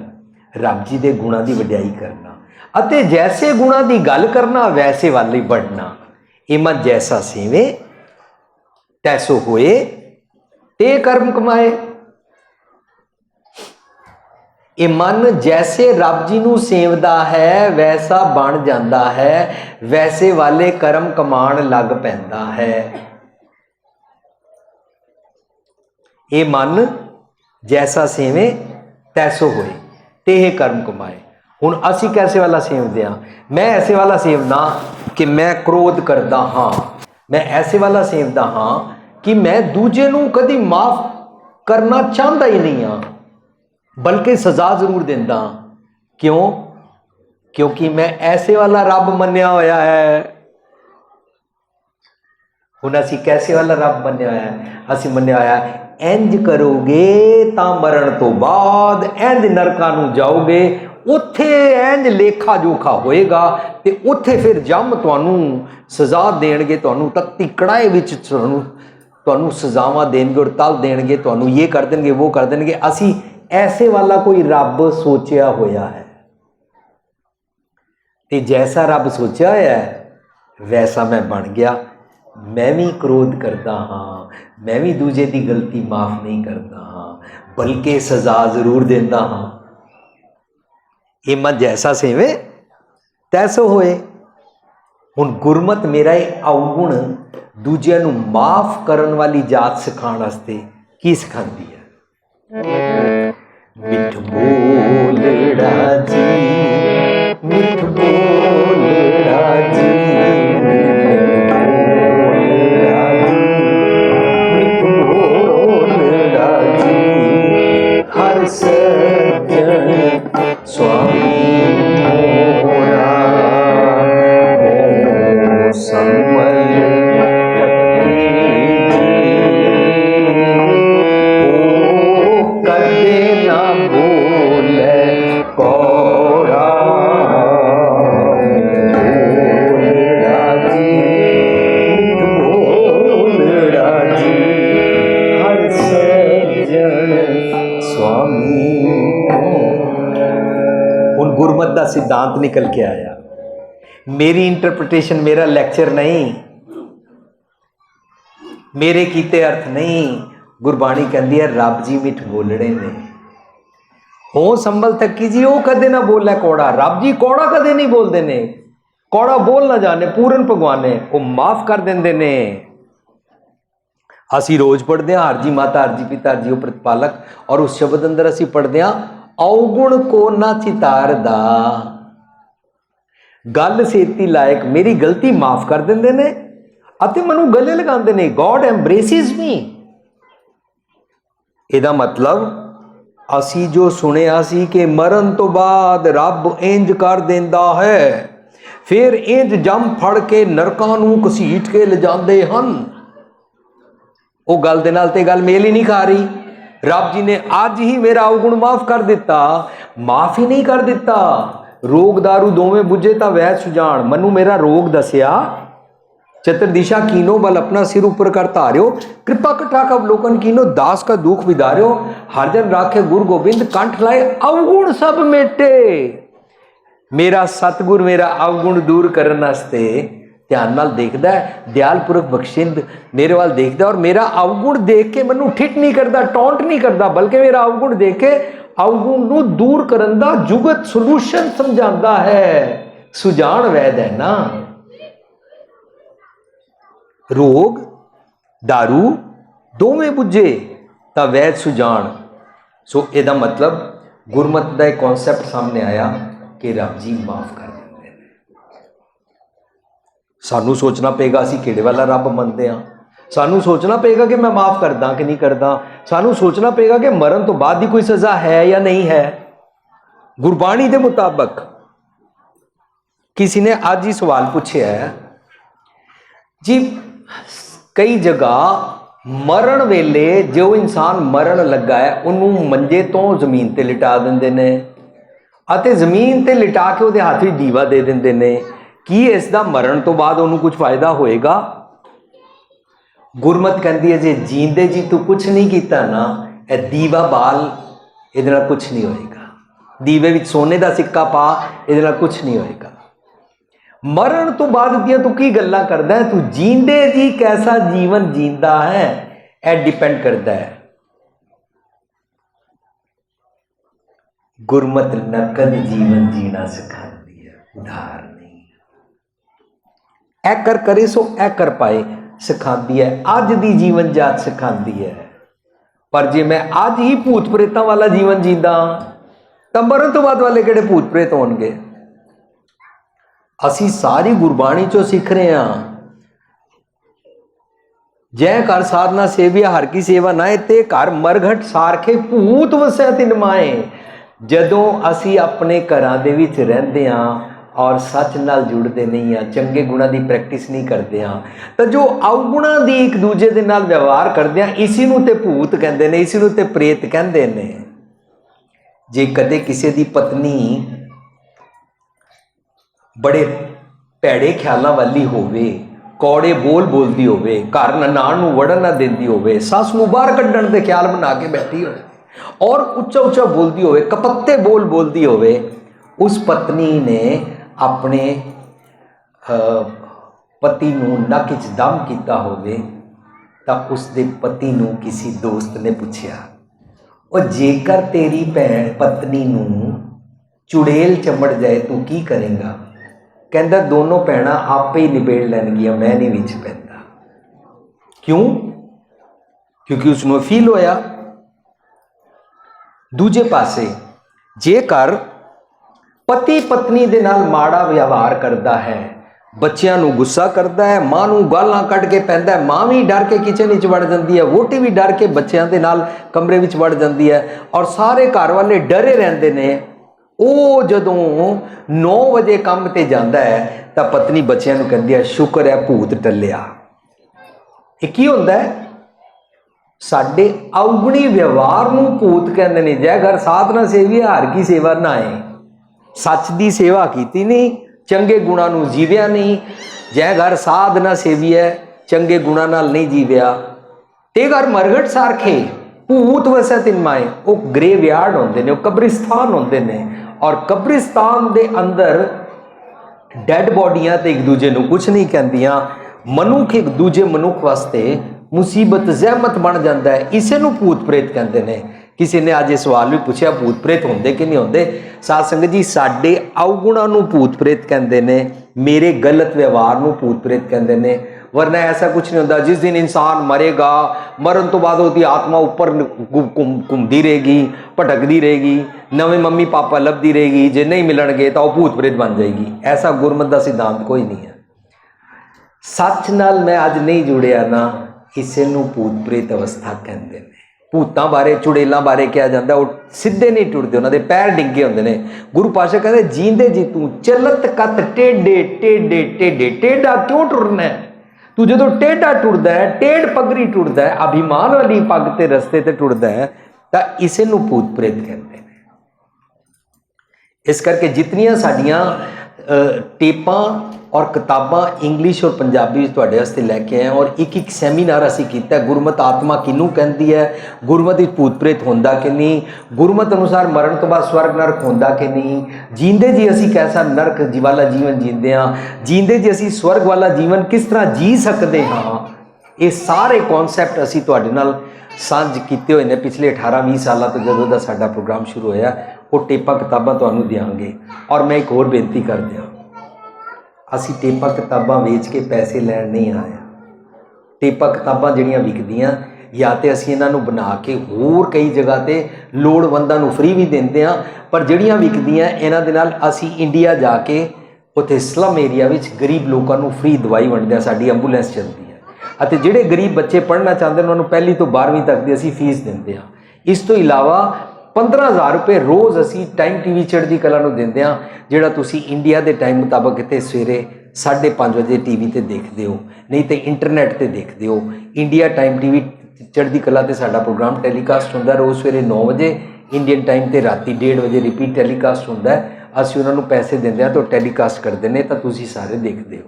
रब जी दे गुणां दी वडियाई करना अते जैसे गुणां दी गल करना वैसे वाल ही बढ़ना। ये मन जैसा सेवे तैसो होए ते कर्म कमाए। ये मन जैसे रब जी नूं सेवदा है वैसा बन जाता है, वैसे वाले कर्म कमान लग पैंदा है। ये मन जैसा सेवे तैसो होए ते कर्म कमाए। हुण असी कैसे वाला सेवदे हां? मैं ऐसे वाला सेवदा कि मैं क्रोध करदा हाँ, मैं ऐसे वाला सेवदा हाँ कि मैं दूजे नूं कदी माफ करना चाहता ही नहीं हाँ, बल्कि सजा जरूर देंदा। क्यों? क्योंकि मैं ऐसे वाला रब मन्या होया है। हुण असी कैसे वाला रब मन्या होया है? असी मन्या होया इंज करोगे तां मरण तो बाद इंज नरकां नूं जाओगे, उत्थे इंज लेखा जोखा होएगा ते उत्थे फिर जम तुहानूं सजा देणगे, तुहानूं तख्ती कड़ाए विच तुहानूं सजावां देणगे और तल देणगे, तुहानूं ये कर देणगे वो कर देणगे। असी ऐसे वाला कोई रब सोचिया होया है ते जैसा रब सोचा होया है वैसा मैं बन गया। मैं भी क्रोध करता हाँ, मैं भी दूजे की गलती माफ नहीं करता हाँ, बल्कि सजा जरूर देता हाँ। ये मन जैसा सेवे तैसो होए। हुण गुरमत मेरा ये अवगुण दूजिਆਂ ਨੂੰ माफ करन वाली जात सिखाण वास्ते की सिखाती है? मिठ बोलड़ा जी, मिठ बोलड़ा जी, मिठ बोलड़ा जी, हर सज्जन स्वामी मोरा हो संवल गुरमत का सिद्धांत निकल के आया। मेरी इंटरप्रिटेशन, मेरा लेक्चर नहीं, मेरे कीते अर्थ नहीं। गुरबाणी कहती है रब जी मिठ बोलने ने हो संभल थकी जी, वो कदे ना बोले कौड़ा। रब जी कौड़ा कदे नहीं बोलते ने, कौड़ा बोल ना जाने, पूरन भगवान ने वो माफ कर देंदे ने। असी रोज पढ़ते हैं हर जी माता हर जी पिता हर जी प्रतिपालक, और उस शब्द अंदर असी पढ़ते हैं अवगुण को ना चितारदा, गल सेती लायक मेरी गलती माफ कर देंदे ने अते मैनू गले लगांदे ने। गॉड एम्ब्रेसिस मी। इहदा मतलब असी जो सुनिया सी कि मरण तो बाद रब इंज कर देंदा है, फिर इंज जम फड़ के नरकां नूं घसीट के ले जांदे हन, वो गल दे नाल ते गल मेल ही नहीं खा रही। रब जी ने आज ही मेरा अवगुण माफ कर दिता, माफ ही नहीं कर दिता। रोग दारू दोवें बुझे ता वैद सुजान, मनु मेरा रोग दसिया चतुर्दिशा कीनो बल अपना सिर ऊपर कर धार्यो, कृपा कटाक अवलोकन कीनो दास का दुख विदार्यो, हर जन राखे गुरु गोबिंद कंठ लाए अवगुण सब मेटे। मेरा सतगुर मेरा अवगुण दूर करने वास्ते ध्यान नाल देखदा है, दयालपुरख बख्शिंद मेरे वाल देखदा और मेरा अवगुण देख के मैनू ठिट नहीं करता, टोंट नहीं करता, बल्कि मेरा अवगुण देख के अवगुण नू दूर करन दा जुगत सोल्यूशन समझांदा है। सुजान वैद है ना। रोग दारू दोवें बुझे तां वैद सुजान। सो इहदा मतलब गुरमत का एक कॉन्सैप्ट सामने आया कि रब जी माफ कर देंगे। सानू सोचना पेगा असीं किहड़े वाला रब मनते हाँ। सानू सोचना पेगा कि मैं माफ करदा कि नहीं करदा। सानू सोचना पेगा कि मरण तो बाद ही कोई सज़ा है या नहीं है। गुरबाणी के मुताबिक किसी ने आज ही सवाल पूछा है जी, कई जगह मरण वेले जो इंसान मरण लगा है उन्होंने मंजे तो जमीन ते लिटा देंदे ने अते जमीन ते लिटा के उहदे हाथ में दीवा दे देंदे ने। की इसका मरण तो बाद उन्होंने कुछ फायदा होएगा? गुरमत कहती है जे जींदे जी तू कुछ नहीं किया ना, ए दीवा बाल इहदे नाल कुछ नहीं होएगा, दीवे विच सोने का सिक्का पा इहदे नाल कुछ नहीं होएगा। मरण तो बाद दियां तू की गल्लां करदा है? तू जींदे जी कैसा जीवन जींदा है यह डिपेंड करता है। गुरमत नकद जीवन जीना सिखाती है, उधार नहीं। ऐ कर करे सो ऐ कर पाए सिखाती है, अज दी जीवन जात सिखाती है। पर जे मैं अज ही भूत प्रेतां वाला जीवन जींदा तो मरण तो बाद वाले किहड़े भूत प्रेत होणगे? असी सारी गुरबाणी चो सीख रहे हैं, जै घर साधना सेविया हर की सेवा नाए ते घर मरघट सारखे भूत वसै तिन माए। जदों असी अपने घरां दे विच रहिंदे हां और सच नाल जुड़ते नहीं हाँ, चंगे गुणों की प्रैक्टिस नहीं करते हाँ, तो जो अवगुणों की एक दूजे के नाल व्यवहार करते हैं इसी नूं ते भूत कहते हैं, इसी नूं ते प्रेत कहते हैं। जे कदे किसी की पत्नी बड़े भैड़े ख्यालों वाली होवे, कौड़े बोल बोलती होवे, घर ननाण नूं वड़न ना देंदी होवे, सस नूं बाहर कड्ढण दे ख्याल बना के बैठी होवे और उच्चा उच्चा बोलती होवे, कपत्ते बोल बोलती होवे, उस पत्नी ने अपने पति नूं नक च दम किया होवे तां उसदे पति नूं किसी दोस्त ने पूछया, और जेकर तेरी भैन पत्नी नूं चुड़ेल चमड़ जाए तू की करेगा? कहंदा दोनों भैणां आपे ही निबेड़ लैणगियां, मैं नहीं विच पैंदा। क्यों? क्योंकि उसनूं फील होया। दूजे पासे जेकर पति पत्नी दे नाल माड़ा व्यवहार करता है, बच्चों नूं गुस्सा करता है, मां नूं गालां कढ के पैंदा है, मां भी डर के किचन विच वड़ जाती है, वोटी भी डर के बच्चों के नाल कमरे विच वड़ जाती है और सारे घर वाले डरे रहंदे ने। वो जदों 9 बजे काम ते जाता है तो पत्नी बच्चों नूं कहंदी है शुक्र है भूत टलिया। ये की हुंदा है? साडे अवगुणी व्यवहार नूं भूत कहंदे ने। जै घर साधना सेवी हार की सेवा ना आए, सच की सेवा की नहीं, चंगे गुणों नूं जीविया नहीं, जै घर साधना सेवी है चंगे गुणों नाल नहीं जीविया, ते घर मरघट सारखे भूत वसै तिन माए। वो ग्रेवयार्ड होंदे ने, वो कब्रिस्तान होंदे ने और कब्रिस्तान दे अंदर डैड बॉडियां ते एक दूजे नूं कुछ नहीं कहंदियां। मनुख एक दूजे मनुख वास्ते मुसीबत जहमत बन जाता है, इसे नूं भूत प्रेत कहते हैं। किसी ने आज ये सवाल भी पूछा भूत प्रेत होंदे कि नहीं होंदे? साध संगत जी, साडे अवगुणों नूं भूत प्रेत कहते हैं, मेरे गलत व्यवहार नूं भूत प्रेत कहते हैं। वरना ऐसा कुछ नहीं होता। जिस दिन इंसान मरेगा, मरण तो बाद उसकी आत्मा ऊपर घूमती रहेगी, भटकती रहेगी, नवे मम्मी पापा लभदी रहेगी, जे नहीं मिलणगे तो वह भूत प्रेत बन जाएगी। ऐसा गुरमत का सिद्धांत कोई नहीं है। सच नाल मैं अज नहीं जुड़िया ना, इसे नूं भूत प्रेत अवस्था कहते हैं। भूतां बारे चुड़ेलों बारे कहा जाता है, वो सीधे नहीं टुरदे, उन्होंने पैर डिंगे होंदे ने। गुरु पातशाह कहते जींदे जी तू चलत कत टेढ़े टेढ़े टेढ़े, टेढ़ा क्यों टुरना है? तू जो टेढ़ा टुरदा है, टेढ़ पगड़ी टुरदा है, अभिमान वाली पग ते रस्ते ते टुरदा है, तो इसे नूं भूत प्रेत कहते हैं। इस करके जितनियां साडियां टेपां और किताबां इंग्लिश और पंजाबी तुहाडे वास्ते लैके आए और एक एक सैमीनार असीं कीता। गुरमत आत्मा किनू कहती है, गुरमत विच भूत प्रेत होंदा कि नहीं, गुरमत अनुसार मरण तो बाद स्वर्ग नरक होंदा कि नहीं, जींदे जी असीं कैसा नरक जी वाला जीवन जींदे हाँ, जींदे जी असीं स्वर्ग वाला जीवन किस तरह जी सकते हाँ, ये सारे कॉन्सैप्ट असीं तुहाडे नाल सांझ कीते हुए ने पिछले 18-20 सालों तो जदों दा साडा प्रोग्राम शुरू होया। वो टेपां किताबां तुहानूं देंगे। और मैं एक होर बेनती कर दियां, असी टेपां किताबां वेच के पैसे लैण नहीं आए। टेपां किताबां जिहड़ियां विकदियां या तो असी इन्हां नूं बना के होर कई जगह ते लोड़वंदां नूं फ्री भी दिंदे हां, पर जिहड़ियां विकदियां इन्हां दे नाल असी इंडिया जाके उत्थे स्लम एरिया विच गरीब लोकां नूं फ्री दवाई वंडदे हां। साडी एंबूलेंस चलदी है अते जिहड़े गरीब बच्चे पढ़ना चाहते हैं उन्होंने 1वीं तो 12वीं तक की असी फीस दिंदे हां। इस तो इलावा 15,000 रुपये रोज़ असी टाइम टीवी चढ़दी कला ਨੂੰ ਦਿੰਦੇ ਹਾਂ, ਜਿਹੜਾ ਤੁਸੀਂ ਇੰਡੀਆ ਦੇ ਟਾਈਮ ਮੁਤਾਬਕ ਇੱਥੇ ਸਵੇਰੇ 5:30 ਵਜੇ ਟੀਵੀ ਤੇ ਦੇਖਦੇ ਹੋ, ਨਹੀਂ ਤੇ ਇੰਟਰਨੈਟ ਤੇ ਦੇਖਦੇ ਹੋ। ਇੰਡੀਆ ਟਾਈਮ ਟੀਵੀ ਚੜ੍ਹਦੀ ਕਲਾ ਤੇ ਸਾਡਾ ਪ੍ਰੋਗਰਾਮ ਟੈਲੀਕਾਸਟ ਹੁੰਦਾ ਰੋਜ਼ ਸਵੇਰੇ 9 ਵਜੇ ਇੰਡੀਅਨ ਟਾਈਮ ਤੇ ਰਾਤੀ 1:30 ਵਜੇ ਰਿਪੀਟ ਟੈਲੀਕਾਸਟ ਹੁੰਦਾ। ਅਸੀਂ ਉਹਨਾਂ ਨੂੰ ਪੈਸੇ ਦਿੰਦੇ ਹਾਂ ਤਾਂ ਟੈਲੀਕਾਸਟ ਕਰਦੇ ਨੇ, ਤਾਂ ਤੁਸੀਂ ਸਾਰੇ ਦੇਖਦੇ ਹੋ।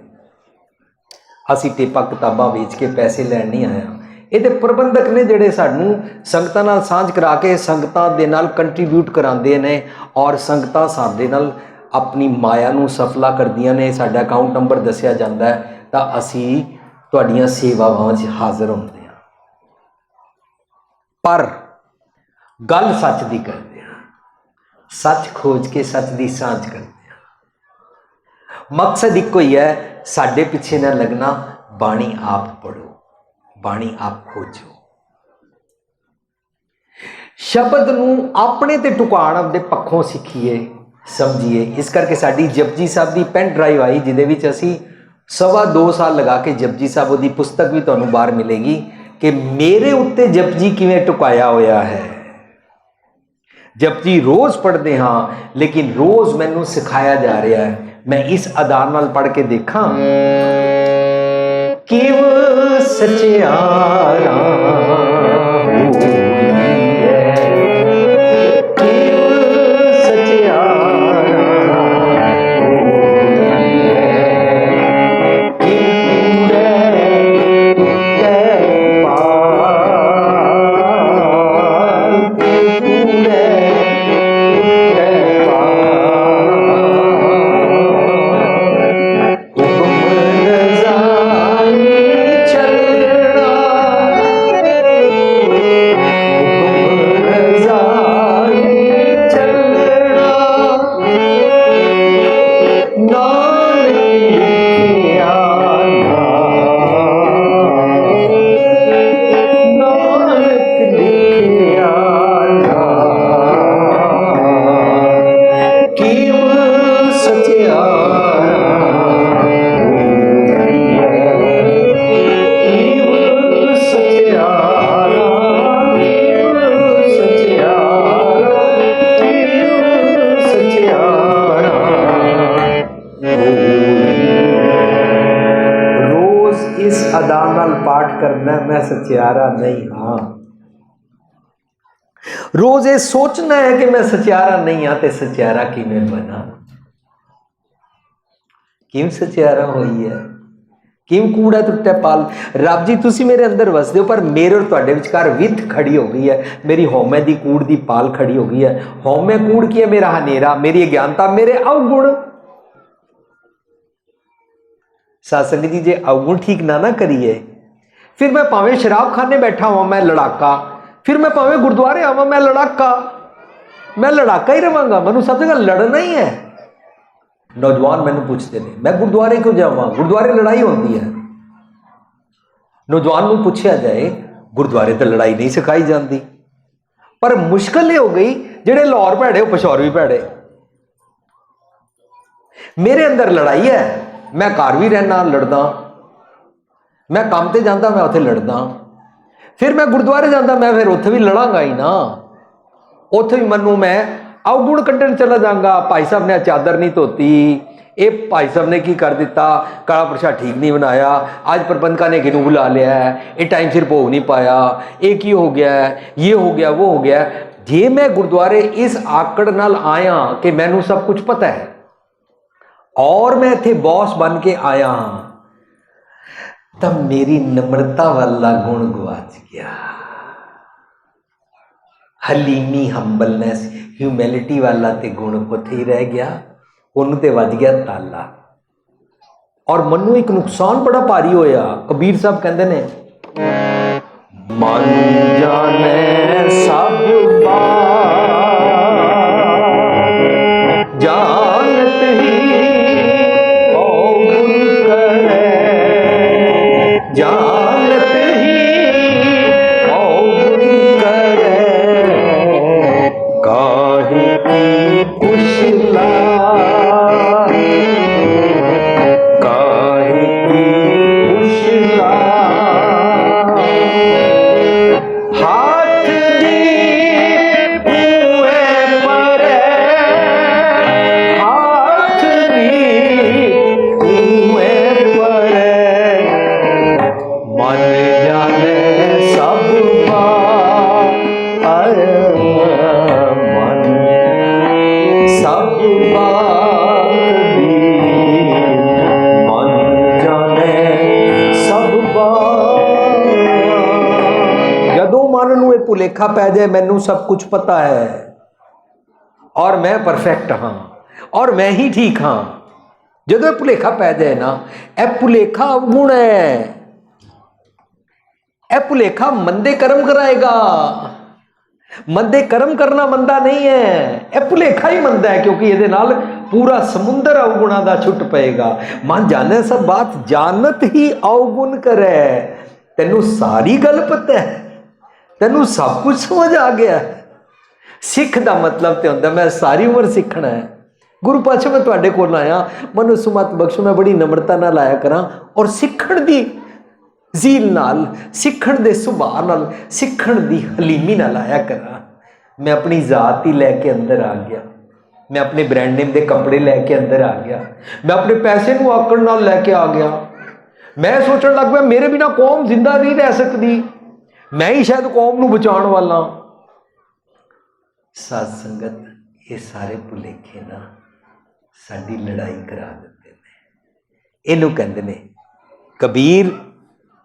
ਅਸੀਂ ਟੇਪਾਂ ਕਿਤਾਬਾਂ ਵੇਚ ਕੇ ਪੈਸੇ ਲੈਣ ਨਹੀਂ ਆਏ। ਇਹਦੇ ਪ੍ਰਬੰਧਕ ਨੇ ਜਿਹੜੇ ਸਾਨੂੰ ਸੰਗਤਾਂ ਨਾਲ ਸਾਂਝ ਕਰਾ ਕੇ ਸੰਗਤਾਂ ਦੇ ਨਾਲ ਕੰਟਰੀਬਿਊਟ ਕਰਾਉਂਦੇ ਨੇ, ਔਰ ਸੰਗਤਾਂ ਸਾਡੇ ਨਾਲ ਆਪਣੀ ਮਾਇਆ ਨੂੰ ਸਫਲਾ ਕਰਦੀਆਂ ਨੇ। ਸਾਡਾ ਅਕਾਊਂਟ ਨੰਬਰ ਦੱਸਿਆ ਜਾਂਦਾ ਹੈ ਤਾਂ ਅਸੀਂ ਤੁਹਾਡੀਆਂ ਸੇਵਾਵਾਂ 'ਚ ਹਾਜ਼ਰ ਹੁੰਦੇ ਹਾਂ। ਪਰ ਗੱਲ ਸੱਚ ਦੀ ਕਰਦੇ ਹਾਂ, ਸੱਚ ਖੋਜ ਕੇ ਸੱਚ ਦੀ ਸਾਂਝ ਕਰਦੇ ਹਾਂ। ਮਕਸਦ ਇੱਕੋ ਹੀ ਹੈ, ਸਾਡੇ ਪਿੱਛੇ ਨਾ ਲੱਗਣਾ, ਬਾਣੀ ਆਪ ਪੜ੍ਹੋ, ਬਾਣੀ ਆਪ ਖੋਜੋ। ਸ਼ਬਦ ਨੂੰ ਆਪਣੇ ਤੇ ਟੁਕਾਉਣ ਦੇ ਪੱਖੋਂ ਸਿੱਖੀਏ, ਸਮਝੀਏ। ਇਸ ਕਰਕੇ ਸਾਡੀ ਜਪਜੀ ਸਾਹਿਬ ਦੀ ਪੈਨ ਡਰਾਈਵ ਆਈ, ਜਿਹਦੇ ਵਿੱਚ ਅਸੀਂ 2.25 ਸਾਲ ਲਗਾ ਕੇ ਜਪਜੀ ਸਾਹਿਬ ਦੀ ਪੁਸਤਕ ਵੀ ਤੁਹਾਨੂੰ ਬਾਹਰ ਮਿਲੇਗੀ ਕਿ ਮੇਰੇ ਉੱਤੇ ਜਪਜੀ ਕਿਵੇਂ ਟੁਕਾਇਆ ਹੋਇਆ ਹੈ। ਜਪਜੀ ਰੋਜ਼ ਪੜ੍ਹਦੇ ਹਾਂ, ਲੇਕਿਨ ਰੋਜ਼ ਮੈਨੂੰ ਸਿਖਾਇਆ ਜਾ ਰਿਹਾ ਹੈ ਮੈਂ ਇਸ ਆਧਾਰ ਨਾਲ ਪੜ੍ਹ ਕੇ ਦੇਖਾਂ ਕਿਵ ਸਚਿਆਰਾ करना, मैं सचियारा नहीं हाँ। रोज ये सोचना है कि मैं सचियारा नहीं हाँ, तो सचियारा किवें बना, किवें सचियारा होई है, किवें कूड़ा टुट्टा पाल। रब जी तुसी मेरे अंदर वसदे हो, पर मेरे और तुहाडे विचकार विथ खड़ी हो गई है, मेरी हौमे दी कूड़ दी पाल खड़ी हो गई है। हौमे कूड़ की है, मेरा हनेरा, मेरी अज्ञानता, मेरे अवगुण। सत्संग जी जे अवगुण ठीक ना करिए, फिर मैं भावें शराब खाने बैठा हुआ मैं लड़ाका, फिर मैं भावें गुरुद्वारे आवा मैं लड़ाका, मैं लड़ाका ही रवांगा। मैनू सब जगह लड़ना ही है। नौजवान मैनू पूछते हैं मैं गुरुद्वारे क्यों जावां, गुरुद्वारे लड़ाई होती है। नौजवान को पूछा जाए गुरुद्वारे तो लड़ाई नहीं सिखाई जाती, पर मुश्किल ये हो गई जेडे लाहौर भैड़े वो पिशौर भी भैड़े। मेरे अंदर लड़ाई है, मैं घर भी रहना लड़दा, मैं काम ते जाता मैं उत्थे लड़दा, फिर मैं गुरुद्वारे जाता मैं फिर उत्थे भी लड़ांगा ही ना। उत्थे भी मनु मैं अवगुण कड्ढण चला जाऊंगा। भाई साहब ने चादर नहीं धोती, ये भाई साहब ने की कर दिता, काला प्रसाद ठीक नहीं बनाया, आज प्रबंधका ने किनू बुला लिया है, ये टाइम सिर भोग नहीं पाया, ये की हो गया, ये हो गया, वो हो गया। जे मैं गुरुद्वारे इस आकड़ नाल आया कि मैनू सब कुछ पता है और मैं इत्थे बॉस बन के आया हाँ, तब मेरी नम्रता वाला गुण गवाच गया। हलीमी हंबलनेस ह्यूमैलिटी वाला ते गुण उत्थे ही रह गया, उन्होंने ते वज गया ताला। और मनु एक नुकसान बड़ा भारी होया। कबीर साहब कहते ने मन जाने सब बात जानत ही अवगुण करे, जानत ही अवगुण करे, काहे की कुशला काहे की कुशला। हाथ भुलेखा पै जाए मैनू सब कुछ पता है और मैं परफेक्ट हाँ और मैं ही ठीक हाँ, जो भुलेखा पै जाए ना, यह भुलेखा अवगुण है, यह भुलेखा मंदे कर्म कराएगा। मंदे कर्म करना मंदा नहीं है, यह भुलेखा ही मंदा है, क्योंकि ये नाल पूरा समुंदर अवगुणा का छुट पेगा। मन जाने सब बात जानत ही अवगुण करे, तेनू सारी गल पता है, तेनू सब कुछ समझ आ गया। सिख का मतलब तो होंदा मैं सारी उम्र सीखना है। गुरु पातशाह मैं तुहाडे कोल आया, मनु सुमत बख्शो, मैं बड़ी नम्रता नाल आया करा और सीखण दी झील नाल, सीखण दे सुभाव नाल, सीखण दी हलीमी नाल आया करा। मैं अपनी जात ही लैके अंदर आ गया, मैं अपने ब्रांड नेम के कपड़े लैके अंदर आ गया, मैं अपने पैसे को आकड़ नाल लैके आ गया। मैं सोचण लग पिया मेरे बिना कौम जिंदा नहीं रह सकती, मैं ही शायद कौम नूं बचाउण वाला। साध संगत ये सारे भुलेखे ना साडी लड़ाई करा देते हैं। इनू कहते ने कबीर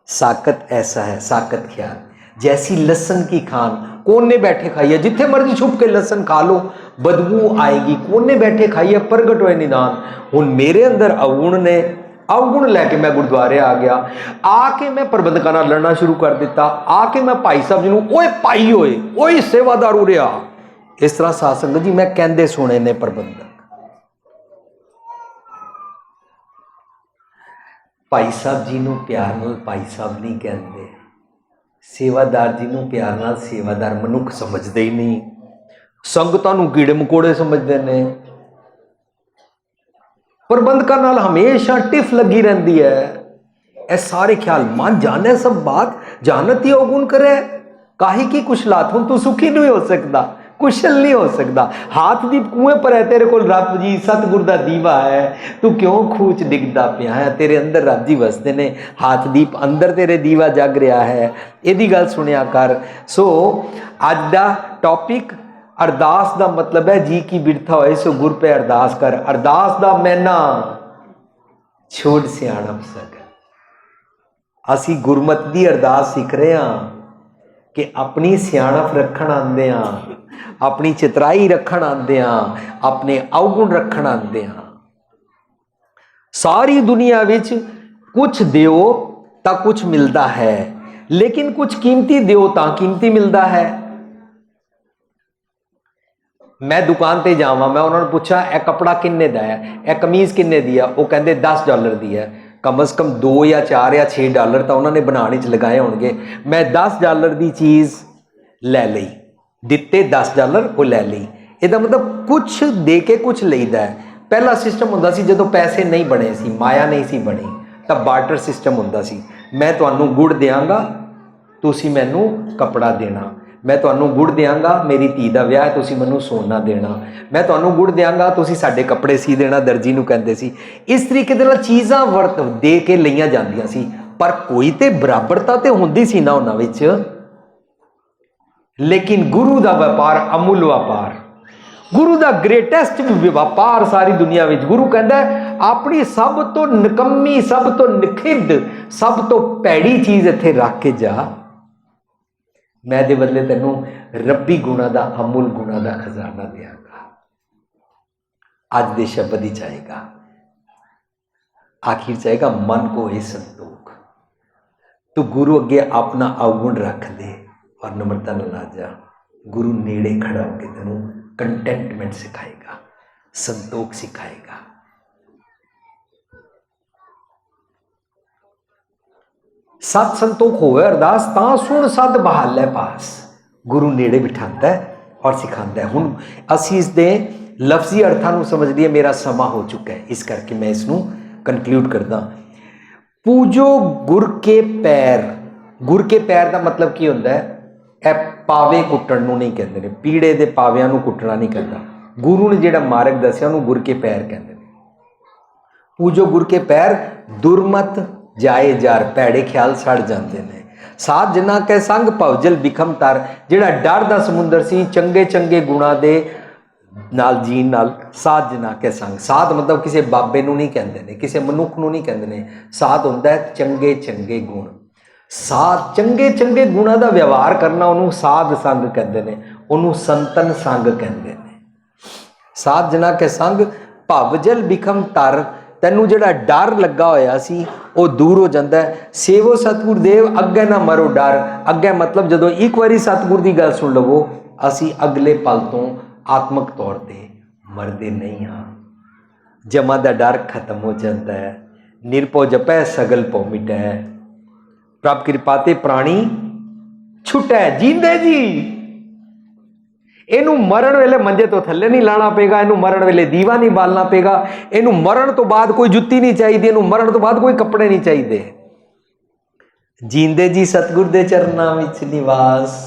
साकत ऐसा है, साकत ख्याल जैसी लसन की खान, कोने बैठे खाइए, जिथे मर्जी छुप के लसन खा लो बदबू आएगी, कोने बैठे खाइए प्रगट होए निदान। हुण मेरे अंदर अवगुण ने, अवगुण लैके मैं गुरुद्वारे आ गया, आके मैं प्रबंधकां नाल लड़ना शुरू कर दिता, आके मैं भाई साहब जी नूं ओए भाई होए ओए सेवादार हो रहा। इस तरह साध संगत जी मैं कहते सुने ने प्रबंधक। भाई साहब जी नूं प्यार नाल भाई साहब नहीं कहते, सेवादार जी नूं प्यार नाल सेवादार मनुख समझते ही नहीं, संगतां नूं कीड़े मकोड़े समझते हैं। प्रबंधकां नाल हमेशा टिफ लगी रहती है। यह सारे ख्याल मन जाने सब बात जानत ही अवगुण करे, काहे की कुशलात। हुण तू सुखी नहीं हो सकता, कुशल नहीं हो सकता, हाथ दीप कुएं पर है तेरे को रब जी, सतगुर दा दीवा है, तू क्यों खूच डिगदा पिया है, तेरे अंदर रब जी वसदे ने, हाथ दीप अंदर तेरे दीवा जग रहा है। यदी गल सुनिया कर। सो अज दा टॉपिक अरदास दा मतलब है जी की बिरथा होए सो गुर पे अरदास कर। अरदास दा मैना छोड़ सियाणप सक। असी गुरमत दी अरदास सीख रहे हैं कि अपनी सियाणप रखण आंदे हां, अपनी चितराई रखण आंदे हां, अपने अवगुण रखण आंदे हां। सारी दुनिया विच कुछ दिओ तां कुछ मिलता है, लेकिन कुछ कीमती दिओ तां कीमती मिलता है। मैं दुकान ते जावां, मैं उन्होंने पूछा यह कपड़ा किन्ने दा है, यह कमीज़ किन्ने दी है, वो कहते $10 दी है। कम से कम 2 या 4 या 6 डॉलर तो उन्होंने बनाने च लगाए होंगे। मैं $10 की चीज़ लै ली, दिते $10 वो लै ली। इसका मतलब कुछ दे के कुछ लईदा है। पहला सिस्टम होंदा सी जदों पैसे नहीं बने सी, माया नहीं सी बनी, तब बार्टर सिस्टम होंदा सी। मैं तुहानूं गुड़ देंगा, तुसी मैनू कपड़ा देना, मैं तुहानूं गुड़ देंगा, मेरी धी दा विआह है, तुसी मैनू सोना देना, मैं तुहानूं गुड़ देंगा, तुसी साडे कपड़े सी देना, दर्जी नूं कहंदे सी। इस तरीके दे नाल चीज़ां वरत दे के लईआं जांदियां सी, पर कोई ते बराबरता ते हुंदी सी ना उन्हां विच। लेकिन गुरु दा व्यापार अमुल व्यापार, गुरु दा ग्रेटेस्ट व्यापार सारी दुनिया विच। गुरु कहंदा है अपनी सब तो निकम्मी, सब तो निखिद्ध, सब तो भैड़ी चीज़ इत्थे रख के जा, मैं दे बदले तेनू रब्बी गुणा दा, अमुल गुणा दा खजाना देंगा। अज दे शब्द ही चाहेगा, आखिर चाहेगा मन को ही संतोख। तू गुरु अगे अपना अवगुण रख दे और नम्रता नाल आ जा, गुरु नेड़े खड़ा होकर तेनू कंटेंटमेंट सिखाएगा, संतोख सिखाएगा। सत संतोख होवे अरदास तां सुन सद बहालै पास। गुरु नेड़े बिठाता है और सिखाता है। हुण असीं इस दे लफ्जी अर्थां नूं समझ लईए, मेरा समा हो चुका है, इस करके मैं इसनूं कनक्लूड करदा। पूजो गुर के पैर। गुर के पैर का मतलब की होंदा है, यह पावे कुट्टण नूं नहीं कहते ने, पीड़े दे पावियां नूं कुट्टना नहीं कहता। गुरु ने जिहड़ा मार्ग दस्सिया उहनूं गुर के पैर कहते ने। पूजो गुर के पैर, दुरमत जाए जार, भैड़े ख्याल सड़ जाते हैं। साध जना के संग भवजल बिखम तर, जिहड़ा डर दा समुंदर सी, चंगे चंगे गुणा दे नाल जीन नाल साध जना के संग। साध मतलब किसी बाबे नूं नहीं कहते ने, किसी मनुख नूं नहीं कहते ने, साध हुंदा है चंगे चंगे गुण। ਸਾਧ ਚੰਗੇ ਚੰਗੇ ਗੁਣਾਂ ਦਾ ਵਿਵਹਾਰ ਕਰਨਾ ਉਹਨੂੰ ਸਾਧ ਸੰਗ ਕਹਿੰਦੇ ਨੇ, ਉਹਨੂੰ ਸੰਤਨ ਸੰਗ ਕਹਿੰਦੇ ਨੇ। ਸਾਧ ਜਨਾ ਕੇ ਸੰਗ ਭਵ ਜਲ ਬਿਖਮ ਤਰ, ਤੈਨੂੰ ਜਿਹੜਾ ਡਰ ਲੱਗਾ ਹੋਇਆ ਸੀ ਉਹ ਦੂਰ ਹੋ ਜਾਂਦਾ ਹੈ। ਸੇਵੋ ਸਤਿਗੁਰ ਦੇਵ ਅੱਗੇ ਨਾ ਮਰੋ ਡਰ। ਅੱਗੇ ਮਤਲਬ ਜਦੋਂ ਇੱਕ ਵਾਰੀ ਸਤਿਗੁਰ ਦੀ ਗੱਲ ਸੁਣ ਲਵੋ, ਅਸੀਂ ਅਗਲੇ ਪਲ ਤੋਂ ਆਤਮਿਕ ਤੌਰ ਤੇ ਮਰਦੇ ਨਹੀਂ ਹਾਂ। ਜਮਾ ਦਾ ਡਰ ਖਤਮ ਹੋ ਜਾਂਦਾ ਹੈ। ਨਿਰਭਉ ਜਪੈ ਸਗਲ ਭਉ ਮਿਟੈ, ਪ੍ਰਭ ਕਿਰਪਾ ਤੇ ਪ੍ਰਾਣੀ ਛੁਟੈ। ਜੀਂਦੇ ਜੀ ਇਹਨੂੰ ਮਰਨ ਵੇਲੇ ਮੰਜੇ ਤੋਂ ਥੱਲੇ ਨਹੀਂ ਲਾਣਾ ਪਏਗਾ, ਇਹਨੂੰ ਮਰਨ ਵੇਲੇ ਦੀਵਾ ਨਹੀਂ ਬਾਲਣਾ ਪਏਗਾ, ਇਹਨੂੰ ਮਰਨ ਤੋਂ ਬਾਅਦ ਕੋਈ ਜੁੱਤੀ ਨਹੀਂ ਚਾਹੀਦੀ, ਇਹਨੂੰ ਮਰਨ ਤੋਂ ਬਾਅਦ ਕੋਈ ਕੱਪੜੇ ਨਹੀਂ ਚਾਹੀਦੇ। ਜੀਂਦੇ ਜੀ ਸਤਿਗੁਰ ਦੇ ਚਰਨਾਂ ਵਿੱਚ ਨਿਵਾਸ,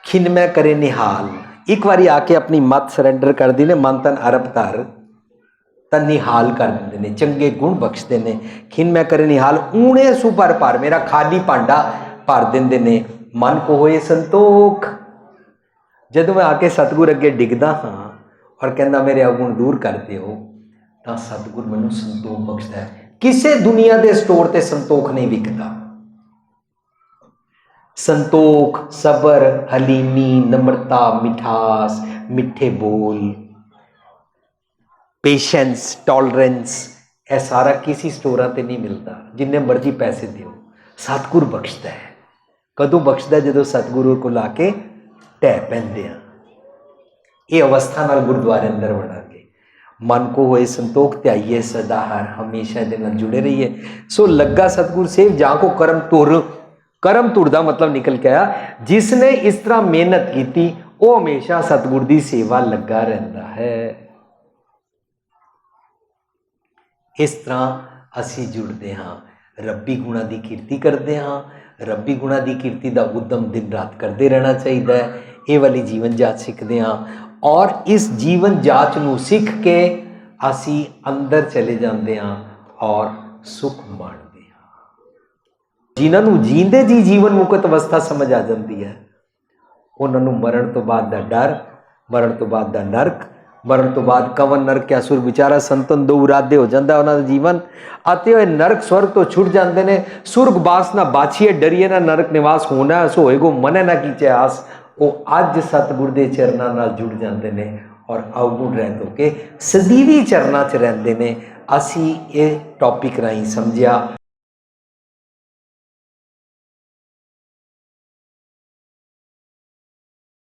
ਖਿਨ ਮੈਂ ਕਰੇ ਨਿਹਾਲ। ਇੱਕ ਵਾਰੀ ਆ ਕੇ ਆਪਣੀ ਮਤ ਸਰੈਂਡਰ ਕਰਦੀ ਨੇ, ਮਨ ਤਨ ਅਰਪ ਧਰ, ਤਾਂ ਨਿਹਾਲ ਕਰ ਦਿੰਦੇ ਨੇ, ਚੰਗੇ ਗੁਣ ਬਖਸ਼ਦੇ ਨੇ। ਖਿਨ ਮੈਂ ਕਰੇ ਨਿਹਾਲ, ਊਣੇ ਸੁਪਰ ਭਰ, ਮੇਰਾ ਖਾਲੀ ਭਾਂਡਾ ਭਰ ਦਿੰਦੇ ਨੇ। ਮਨ ਕੋ ਹੋਏ ਸੰਤੋਖ, ਜਦੋਂ ਮੈਂ ਆ ਕੇ ਸਤਿਗੁਰ ਅੱਗੇ ਡਿੱਗਦਾ ਹਾਂ ਔਰ ਕਹਿੰਦਾ ਮੇਰੇ ਅਵਗੁਣ ਦੂਰ ਕਰ ਦਿਓ, ਤਾਂ ਸਤਿਗੁਰ ਮੈਨੂੰ ਸੰਤੋਖ ਬਖਸ਼ਦਾ ਹੈ। ਕਿਸੇ ਦੁਨੀਆ ਦੇ ਸਟੋਰ ਤੇ ਸੰਤੋਖ ਨਹੀਂ ਵਿਕਦਾ। ਸੰਤੋਖ, ਸਬਰ, ਹਲੀਮੀ, ਨਮਰਤਾ, ਮਿਠਾਸ, ਮਿੱਠੇ ਬੋਲ, ਪੇਸ਼ੈਂਸ, ਟੋਲਰੈਂਸ, ਇਹ ਸਾਰਾ ਕਿਸੇ ਸਟੋਰਾਂ ਤੇ ਨਹੀਂ ਮਿਲਦਾ। ਜਿੰਨੇ ਮਰਜ਼ੀ ਪੈਸੇ ਦਿਓ, ਸਤਿਗੁਰ ਬਖਸ਼ਦਾ ਹੈ। ਕਦੋਂ ਬਖਸ਼ਦਾ? ਜਦੋਂ ਸਤਿਗੁਰੂ ਕੋਲ ਆ ਕੇ ਢਹਿ ਪੈਂਦੇ ਆ। ਇਹ ਅਵਸਥਾ ਨਾਲ ਗੁਰਦੁਆਰੇ ਅੰਦਰ ਵੜਾਂਗੇ। ਮਨ ਕੋ ਹੋਏ ਸੰਤੋਖ ਧਿਆਈਏ ਸਦਾ ਹਰ, ਹਮੇਸ਼ਾ ਇਹਦੇ ਨਾਲ ਜੁੜੇ ਰਹੀਏ। ਸੋ ਲੱਗਾ ਸਤਿਗੁਰ ਸੇਵ ਜਾਂ ਕੋ ਕਰਮ ਧੁਰ। ਕਰਮ ਧੁਰ ਦਾ ਮਤਲਬ ਨਿਕਲ ਕੇ ਆਇਆ ਜਿਸਨੇ ਇਸ ਤਰ੍ਹਾਂ ਮਿਹਨਤ ਕੀਤੀ ਉਹ ਹਮੇਸ਼ਾ ਸਤਿਗੁਰ ਦੀ ਸੇਵਾ ਲੱਗਾ ਰਹਿੰਦਾ ਹੈ। ਇਸ ਤਰ੍ਹਾਂ ਅਸੀਂ ਜੁੜਦੇ ਹਾਂ, ਰੱਬੀ ਗੁਣਾਂ ਦੀ ਕੀਰਤੀ ਕਰਦੇ ਹਾਂ। ਰੱਬੀ ਗੁਣਾਂ ਦੀ ਕੀਰਤੀ ਦਾ ਉਦਮ ਦਿਨ ਰਾਤ ਕਰਦੇ ਰਹਿਣਾ ਚਾਹੀਦਾ ਹੈ। ਇਹ ਵਾਲੀ ਜੀਵਨ ਜਾਚ ਸਿੱਖਦੇ ਹਾਂ ਔਰ ਇਸ ਜੀਵਨ ਜਾਚ ਨੂੰ ਸਿੱਖ ਕੇ ਅਸੀਂ ਅੰਦਰ ਚਲੇ ਜਾਂਦੇ ਹਾਂ ਔਰ ਸੁਖ ਮਾਣਦੇ ਹਾਂ। ਜਿਨ੍ਹਾਂ ਨੂੰ ਜੀਂਦੇ ਜੀ ਜੀਵਨ ਮੁਕਤ ਅਵਸਥਾ ਸਮਝ ਆ ਜਾਂਦੀ ਹੈ, ਉਹਨਾਂ ਨੂੰ ਮਰਨ ਤੋਂ ਬਾਅਦ ਦਾ ਡਰ, ਮਰਨ ਤੋਂ ਬਾਅਦ ਦਾ ਨਰਕ, ਮਰਨ ਤੋਂ ਬਾਅਦ ਕਵਨ ਨਰਕ ਕਿਆ ਸੁਰ ਵਿਚਾਰਾ ਸੰਤਨ ਦੋ ਉਰਾਦੇ ਹੋ ਜਾਂਦਾ ਉਹਨਾਂ ਦਾ ਜੀਵਨ। ਅਤੇ ਉਹ ਨਰਕ ਸਵਰਗ ਤੋਂ ਛੁੱਟ ਜਾਂਦੇ ਨੇ। ਸੁਰਗ ਬਾਸ ਨਾ ਬਾਛੀਏ, ਡਰੀਏ ਨਾ ਨਰਕ ਨਿਵਾਸ ਹੋਣਾ ਸੋ ਹੋਏਗੋ ਮਨੇ ਨਾ ਕੀਚੇ ਆਸ। ਉਹ ਅੱਜ ਸਤਿਗੁਰ ਦੇ ਚਰਨਾਂ ਨਾਲ ਜੁੜ ਜਾਂਦੇ ਨੇ ਔਰ ਅਵਗੁਣ ਰਹਿਤ ਹੋ ਕੇ ਸਦੀਵੀ ਚਰਨਾਂ 'ਚ ਰਹਿੰਦੇ ਨੇ। ਅਸੀਂ ਇਹ ਟੌਪਿਕ ਰਾਹੀਂ ਸਮਝਿਆ